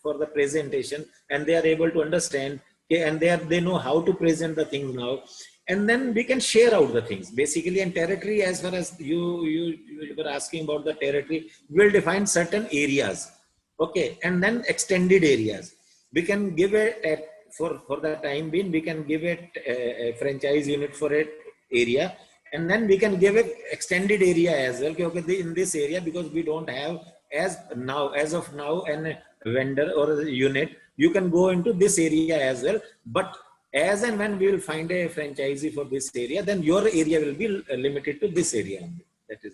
for the presentation, and they are able to understand, okay, and they know how to present the things now, and then we can share out the things basically. And territory, as far as you were asking about the territory, we'll define certain areas, okay, and then extended areas. We can give it for the time being, we can give it a franchise unit for it area. And then we can give it extended area as well. Okay, in this area, because we don't have as of now an vendor or a unit, you can go into this area as well. But as and when we will find a franchisee for this area, then your area will be limited to this area. That is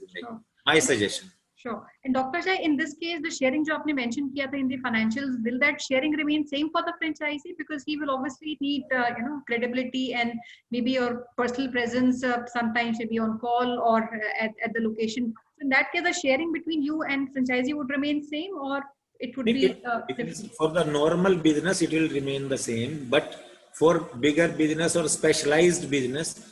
my suggestion. Sure. And Dr. Jai, in this case, the sharing जो आपने mention किया था in the financials, will that sharing remain same for the franchisee? Because he will obviously need, credibility and maybe your personal presence, sometimes maybe on call or at the location. So in that case, the sharing between you and franchisee would remain same, or it would be different? For the normal business, it will remain the same. But for bigger business or specialized business,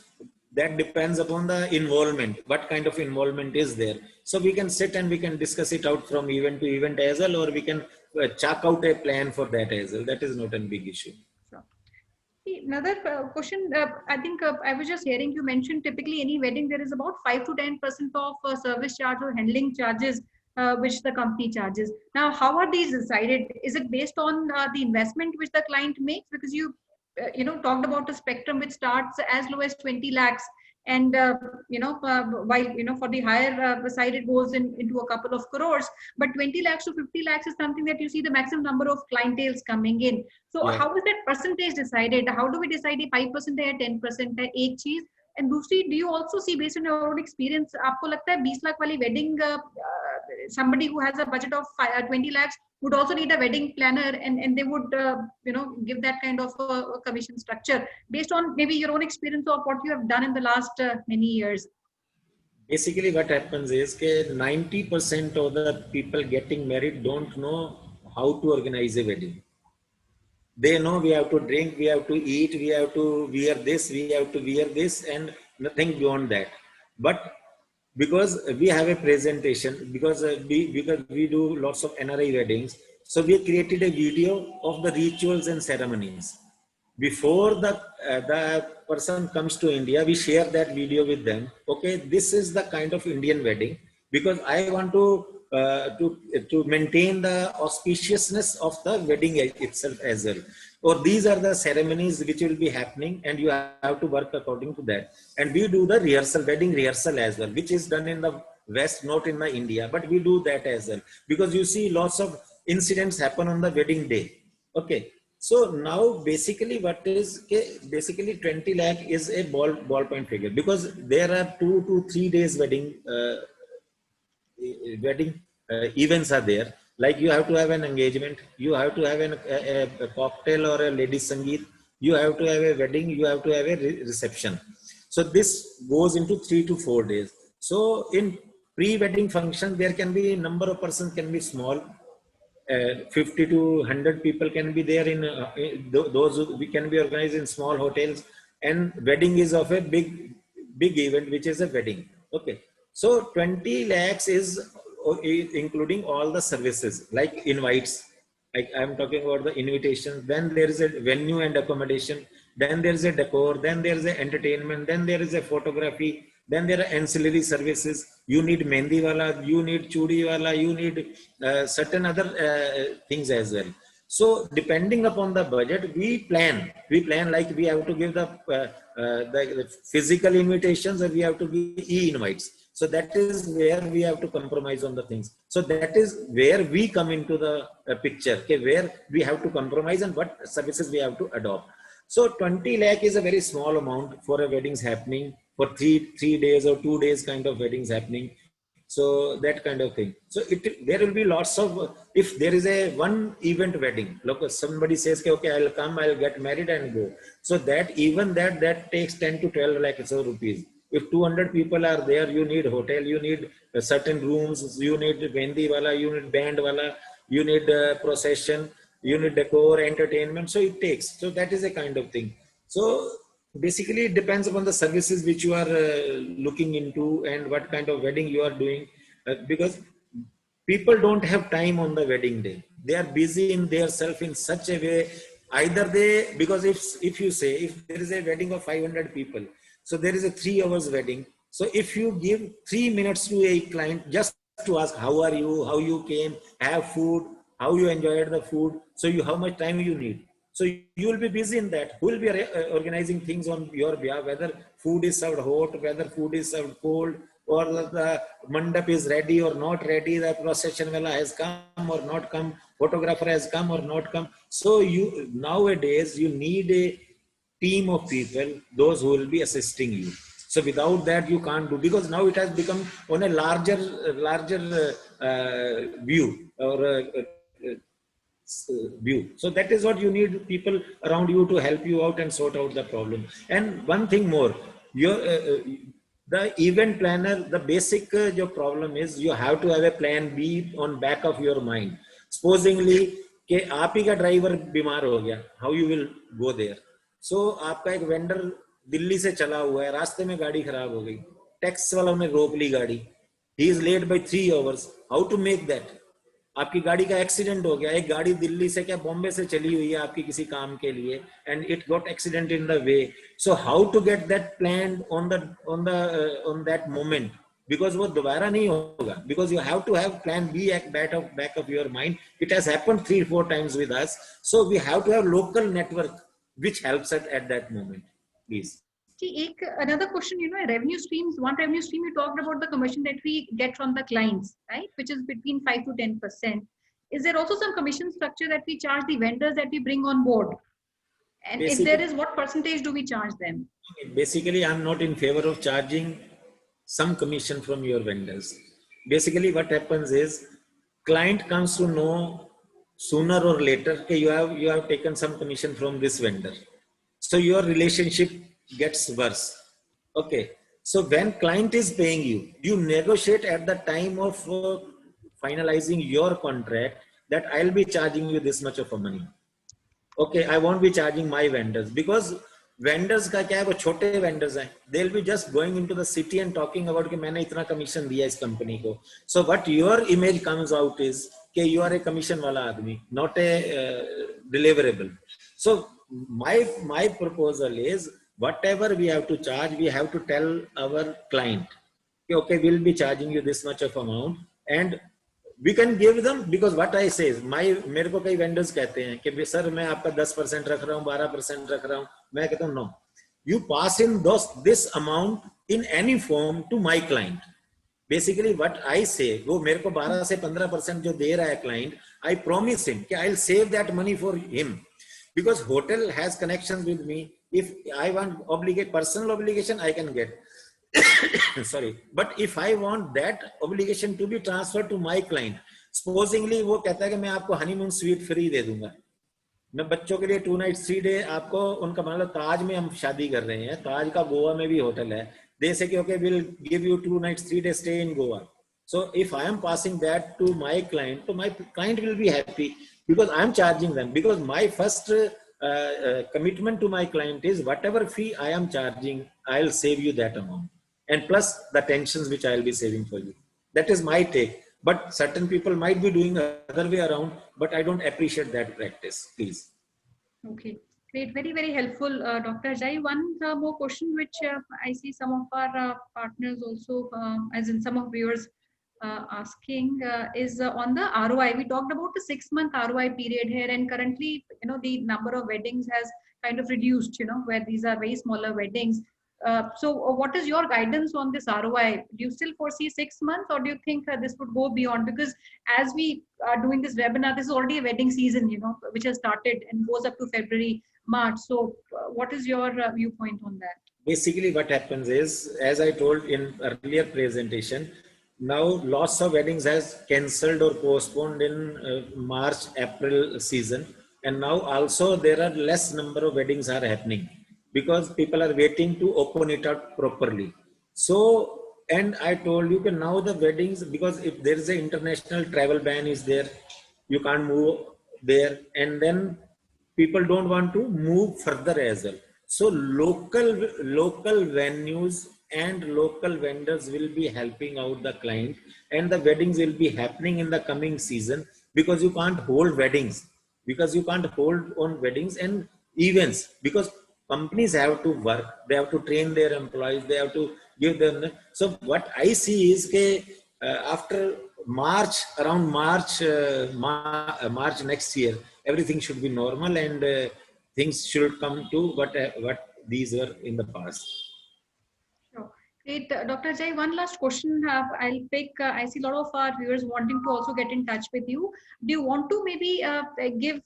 that depends upon the involvement, what kind of involvement is there. So we can sit and we can discuss it out from event to event as well, or we can chalk out a plan for that as well. That is not a big issue. Sure. Another question, I think I was just hearing you mention typically any wedding, there is about 5 to 10% of service charge or handling charges which the company charges. Now, how are these decided? Is it based on the investment which the client makes? Because you talked about a spectrum which starts as low as 20 lakhs, and while for the higher side it goes into a couple of crores, but 20 lakhs to 50 lakhs is something that you see the maximum number of clientele coming in. So Yeah. how is that percentage decided? How do we decide 5% है 10% है एक चीज? And दूसरी, do you also see based on your own experience, आपको लगता है 20 लाख वाली wedding, somebody who has a budget of 20 lakhs would also need a wedding planner, and they would give that kind of a commission structure based on maybe your own experience of what you have done in the last many years? Basically, what happens is that 90% of the people getting married don't know how to organize a wedding. They know we have to drink, we have to eat, we have to wear this, we have to wear this, and nothing beyond that. But because we have a presentation, because we do lots of NRI weddings, so we created a video of the rituals and ceremonies. Before the person comes to India, we share that video with them. Okay, this is the kind of Indian wedding, because I want to maintain the auspiciousness of the wedding itself as well. Or these are the ceremonies which will be happening, and you have to work according to that. And we do the rehearsal, wedding rehearsal as well, which is done in the West, not in the India, but we do that as well, because you see lots of incidents happen on the wedding day. Okay. So now basically basically 20 lakh is a ballpoint figure, because there are 2 to 3 days wedding events are there. Like you have to have an engagement, you have to have a cocktail or a ladies sangeet, you have to have a wedding, you have to have a reception. So this goes into 3 to 4 days. So in pre-wedding function, there can be number of persons can be small. 50 to 100 people can be there in those we can be organized in small hotels, and wedding is of a big event, which is a wedding. Okay, so 20 lakhs is including all the services like invites, like I'm talking about the invitation, then there is a venue and accommodation, then there is a decor, then there is a entertainment, then there is a photography, Then there are ancillary services. You need mehndi wala, you need chudi wala, you need certain other things as well. So depending upon the budget, we plan like we have to give the physical invitations, or we have to give e-invites. So that is where we have to compromise on the things. So that is where we come into the picture, okay, where we have to compromise and what services we have to adopt. So 20 lakh is a very small amount for a weddings happening, for three days or 2 days kind of weddings happening. So that kind of thing. So there will be lots of, if there is a one event wedding, look, somebody says, okay, I'll come, I'll get married and go. So that even that takes 10 to 12 lakhs of rupees. If 200 people are there, you need hotel, you need certain rooms, you need mehndi wala, you need band wala, you need procession, you need decor, entertainment. So it takes. So that is a kind of thing. So basically it depends upon the services which you are looking into and what kind of wedding you are doing, because people don't have time on the wedding day. They are busy in their self in such a way, either they, because if you say, if there is a wedding of 500 people, so there is a 3 hours wedding. So if you give 3 minutes to a client just to ask, how are you, how you came, have food, how you enjoyed the food, so how much time you need. So you will be busy in that. Who will be organizing things on your behalf, whether food is served hot, whether food is served cold, or the mandap is ready or not ready, the procession wala has come or not come, photographer has come or not come. So you nowadays you need a team of people, those who will be assisting you. So without that you can't do, because now it has become on a larger view or view. So that is what you need, people around you to help you out and sort out the problem. And one thing more, your the event planner, the basic your problem is you have to have a plan B on back of your mind. Supposingly कि आप ही का driver बीमार हो गया, how you will go there. So आपका एक vendor Delhi से चला हुआ है, रास्ते में गाड़ी खराब हो गई, टैक्स वालों ने रोक ली गाड़ी, he is late by 3 hours. How to make that? आपकी गाड़ी का एक्सीडेंट हो गया, एक गाड़ी दिल्ली से क्या बॉम्बे से चली हुई है आपकी किसी काम के लिए, and it got accident in the way. So how to get that plan on that moment, because वो दोबारा नहीं होगा, because you have to have plan B at back of your mind. It has happened 3-4 times with us, so we have to have local network which helps us at that moment. Please. Another question, revenue streams, one revenue stream you talked about the commission that we get from the clients, right, which is between 5 to 10%. Is there also some commission structure that we charge the vendors that we bring on board? And basically, if there is, what percentage do we charge them? Basically, I'm not in favor of charging some commission from your vendors. Basically, what happens is client comes to know sooner or later that you have taken some commission from this vendor. So your relationship gets worse. Okay. So when client is paying you, you negotiate at the time of finalizing your contract that I'll be charging you this much of a money. Okay, I won't be charging my vendors, because vendors का क्या है, वो छोटे vendors हैं. They'll be just going into the city and talking about कि मैंने इतना commission दिया इस company को. So what your image comes out is कि you are a commission वाला आदमी, not a deliverable. So my proposal is, whatever we have to charge, we have to tell our client, okay, we'll be charging you this much of amount, and we can give them, because what I say is, मेरे को कई vendors कहते हैं कि sir मैं आपका 10% रख रहा हूँ, 12% रख रहा हूँ. मैं कहता हूँ no, you pass in this amount in any form to my client. Basically what I say, वो मेरे को 12 से 15% जो दे रहा है client, I promise him कि I'll save that money for him, because hotel has connections with me. If I want personal obligation, I can get. Sorry, but if I want that obligation to be transferred to my client, supposingly वो कहता है कि मैं आपको honeymoon suite free दे दूंगा, मैं बच्चों के लिए 2 nights 3 day आपको, उनका मतलब ताज में हम शादी कर रहे हैं, ताज का गोवा में भी होटल है, they say कि okay, we'll give you 2 nights 3 day stay in Goa. So if I am passing that to my client, so my client will be happy, because I am charging them, because my first commitment to my client is whatever fee I am charging, I'll save you that amount, and plus the tensions which I'll be saving for you. That is my take. But certain people might be doing the other way around, but I don't appreciate that practice. Please. Okay. Great, very, very helpful, Dr. Jai. One more question, which I see some of our partners also, as in some of viewers asking, is on the ROI. We talked about the 6-month ROI period here, and currently, the number of weddings has kind of reduced, where these are very smaller weddings. So what is your guidance on this ROI? Do you still foresee 6 months, or do you think this would go beyond? Because as we are doing this webinar, this is already a wedding season, which has started and goes up to February, March. So what is your viewpoint on that? Basically what happens is, as I told in earlier presentation, now lots of weddings has cancelled or postponed in March, April season. And now also there are less number of weddings are happening because people are waiting to open it up properly. So, and I told you that now the weddings, because if there is an international travel ban is there, you can't move there. And then people don't want to move further as well. So local venues and local vendors will be helping out the client, and the weddings will be happening in the coming season, because you can't hold weddings, on weddings and events, because companies have to work, they have to train their employees, they have to give them. So what I see is that after March, around March, March next year, everything should be normal, and things should come to what these were in the past. Sure. Great. Dr. Jai, one last question I'll pick. I see a lot of our viewers wanting to also get in touch with you. Do you want to maybe give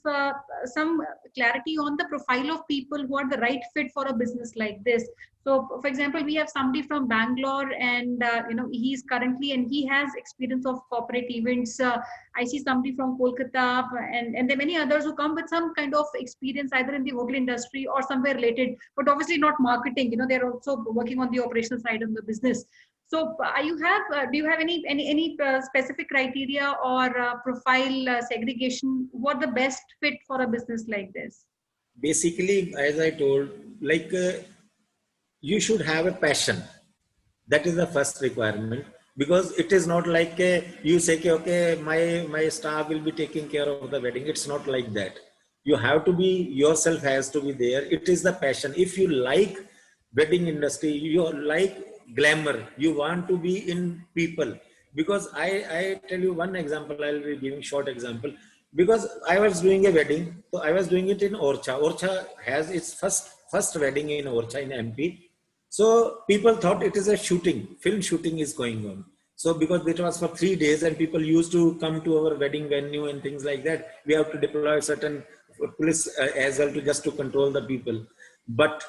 some clarity on the profile of people who are the right fit for a business like this? So, for example, we have somebody from Bangalore, and he's currently, and he has experience of corporate events. I see somebody from Kolkata, and there are many others who come with some kind of experience either in the hotel industry or somewhere related, but obviously not marketing. They're also working on the operational side of the business. So, do you have any specific criteria or profile segregation? What the best fit for a business like this? Basically, as I told, like you should have a passion. That is the first requirement, because it is not like you say, okay, my staff will be taking care of the wedding. It's not like that. You have to be, yourself has to be there. It is the passion. If you like wedding industry, you like glamour, you want to be in people. Because I tell you one example, I'll be giving short example. Because I was doing a wedding, so I was doing it in Orcha. Orcha has its first wedding in Orcha in MP. So people thought it is a film shooting is going on. So because it was for 3 days and people used to come to our wedding venue and things like that, we have to deploy certain police as well just to control the people. But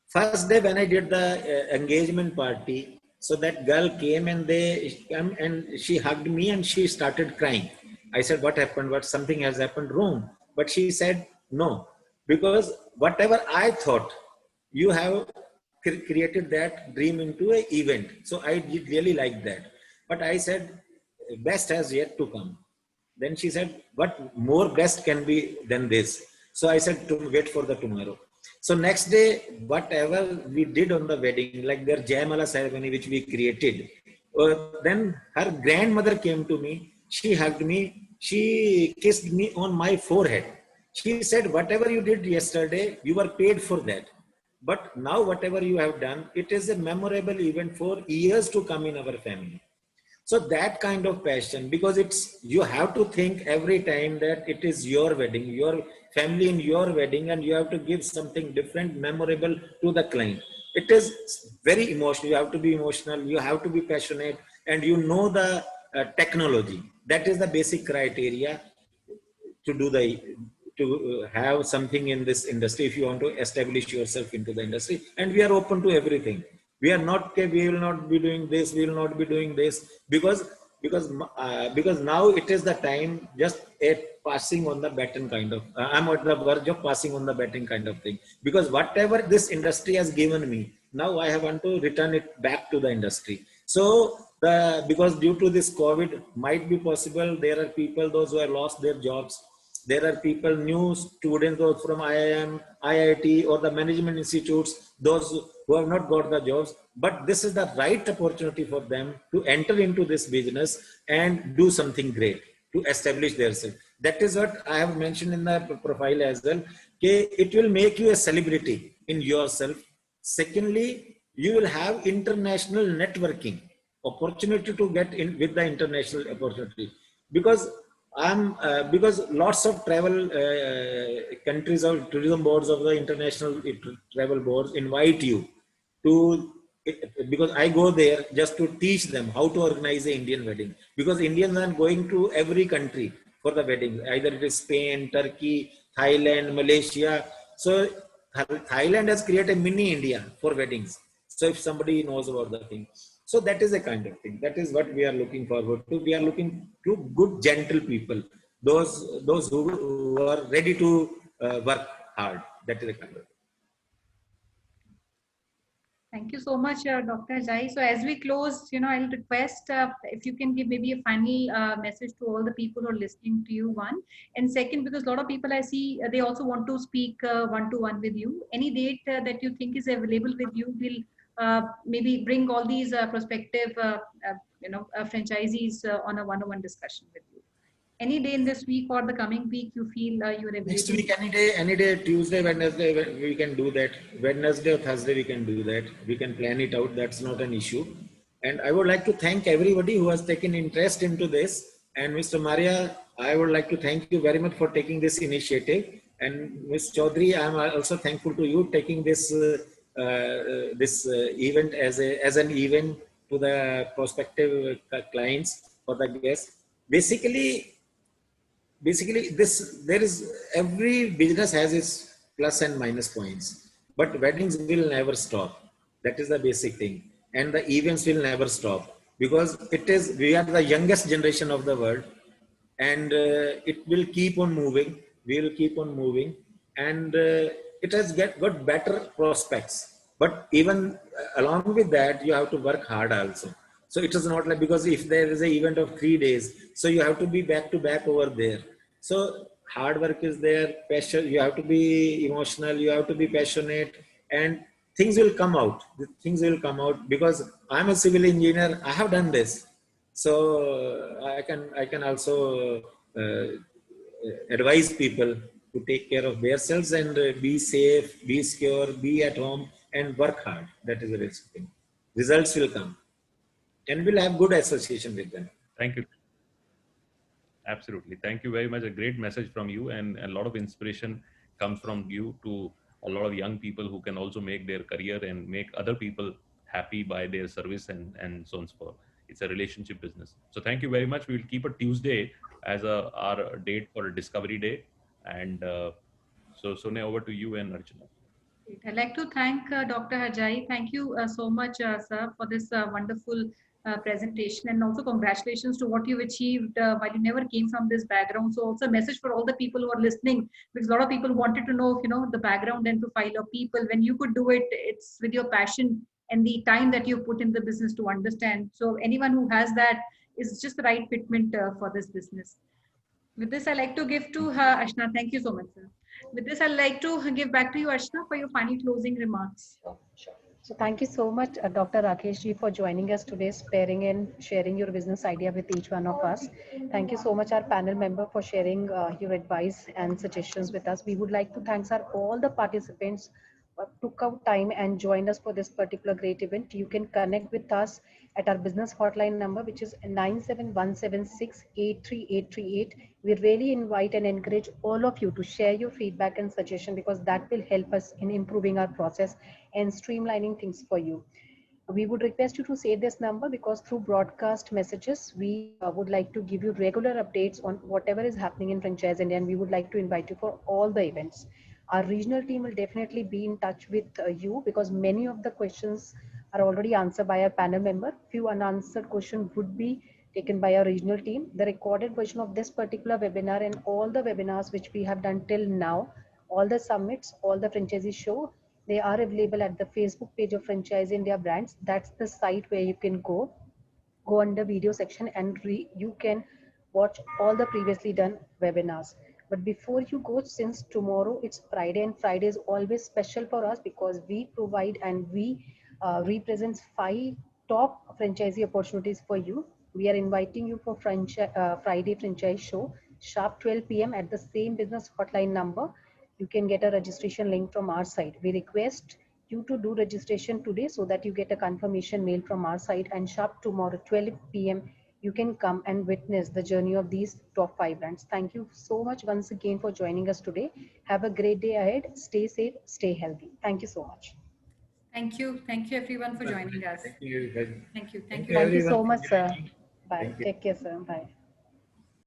first day when I did the engagement party, so that girl came and she hugged me and she started crying. I said, what happened? Something has happened wrong. But she said, no, because whatever I thought, you have created that dream into an event. So I did really like that. But I said, best has yet to come. Then she said, what more best can be than this? So I said, to wait for the tomorrow. So next day, whatever we did on the wedding, like their Jayamala ceremony, which we created, then her grandmother came to me, she hugged me, she kissed me on my forehead. She said, whatever you did yesterday, you were paid for that. But now whatever you have done, it is a memorable event for years to come in our family. So that kind of passion, because you have to think every time that it is your wedding, your family in your wedding, and you have to give something different, memorable to the client. It is very emotional. You have to be emotional, you have to be passionate, and you know the technology. That is the basic criteria to have something in this industry if you want to establish yourself into the industry. And we are open to everything. We will not be doing this, we will not be doing this, because now it is the time, just a passing on the baton kind of, I'm at the verge of passing on the baton kind of thing. Because whatever this industry has given me, now I want to return it back to the industry. So because due to this COVID, might be possible, there are people, those who have lost their jobs. There are people, new students, those from IIM, IIT, or the management institutes, those who have not got the jobs. But this is the right opportunity for them to enter into this business and do something great, to establish themselves. That is what I have mentioned in the profile as well. Okay, it will make you a celebrity in yourself. Secondly, you will have international networking opportunity to get in with the international opportunity, because because lots of travel countries or tourism boards of the international travel boards invite you to, because I go there just to teach them how to organize the Indian wedding, because Indians are going to every country for the wedding, either it is Spain, Turkey, Thailand, Malaysia. So Thailand has created a mini India for weddings. So if somebody knows about the thing, so that is a kind of thing. That is what we are looking forward to. We are looking to good, gentle people, those who are ready to work hard. That is the kind of thing. Thank you so much, Dr. Jai. So as we close, I'll request if you can give maybe a final message to all the people who are listening to you, one. And second, because a lot of people I see, they also want to speak one-to-one with you. Any date that you think is available with you, will maybe bring all these prospective, franchisees on a one-on-one discussion with you. Any day in this week or the coming week you feel you're available? Next week, any day, Tuesday, Wednesday, we can do that. Wednesday or Thursday, we can do that. We can plan it out. That's not an issue. And I would like to thank everybody who has taken interest into this. And Mr. Maria, I would like to thank you very much for taking this initiative. And Ms. Chaudhary, I'm also thankful to you taking this event as an event to the prospective clients for the guests. Basically, there is, every business has its plus and minus points, but weddings will never stop. That is the basic thing. And the events will never stop, because we are the youngest generation of the world, and it will keep on moving. We will keep on moving, and it has got better prospects. But even along with that, you have to work hard also. So it is not like, because if there is an event of 3 days, so you have to be back to back over there. So hard work is there, passion, you have to be emotional, you have to be passionate, and things will come out. Things will come out, because I'm a civil engineer, I have done this. So I can also advise people to take care of themselves and be safe, be secure, be at home, and work hard. That is the basic thing. Results will come, and we'll have good association with them. Thank you. Absolutely. Thank you very much. A great message from you, and a lot of inspiration comes from you to a lot of young people who can also make their career and make other people happy by their service, and so on and so forth. It's a relationship business. So thank you very much. We will keep a Tuesday as our date for a Discovery Day. And so Sonia, over to you and Archana. I'd like to thank Dr. Ajay. Thank you so much, sir, for this wonderful presentation, and also congratulations to what you've achieved while you never came from this background. So also a message for all the people who are listening, because a lot of people wanted to know, the background and profile of people. When you could do it, it's with your passion and the time that you put in the business to understand. So anyone who has that is just the right fitment for this business. With this, I'd like to give to Ashna. Thank you so much, sir. With this, I'd like to give back to you, Ashna, for your final closing remarks. Sure. So thank you so much, Dr. Rakesh ji, for joining us today, sparing and sharing your business idea with each one of us. Thank you so much, our panel member, for sharing your advice and suggestions with us. We would like to thank all the participants who took out time and joined us for this particular great event. You can connect with us at our business hotline number, which is 97176 We really invite and encourage all of you to share your feedback and suggestion, because that will help us in improving our process and streamlining things for you. We would request you to save this number, because through broadcast messages, we would like to give you regular updates on whatever is happening in Franchise India, and we would like to invite you for all the events. Our regional team will definitely be in touch with you, because many of the questions are already answered by our panel member. Few unanswered questions would be taken by our regional team. The recorded version of this particular webinar and all the webinars which we have done till now, all the summits, all the franchisee show, they are available at the Facebook page of Franchise India Brands. That's the site where you can go under video section, and you can watch all the previously done webinars. But before you go, since tomorrow it's Friday, and Friday is always special for us, because we provide and we represent 5 top franchisee opportunities for you. We are inviting you for Friday franchise show, sharp 12 p.m. at the same business hotline number, you can get a registration link from our side. We request you to do registration today so that you get a confirmation mail from our side, and sharp tomorrow 12 p.m. you can come and witness the journey of these top 5 brands. Thank you so much once again for joining us today. Have a great day ahead. Stay safe, stay healthy. Thank you so much. Thank you. Thank you everyone for joining us. Thank you. Thank you. Thank Thank you. you Thank you everyone so for much, sir. joining. Bye. Thank you. Take care, sir. Bye.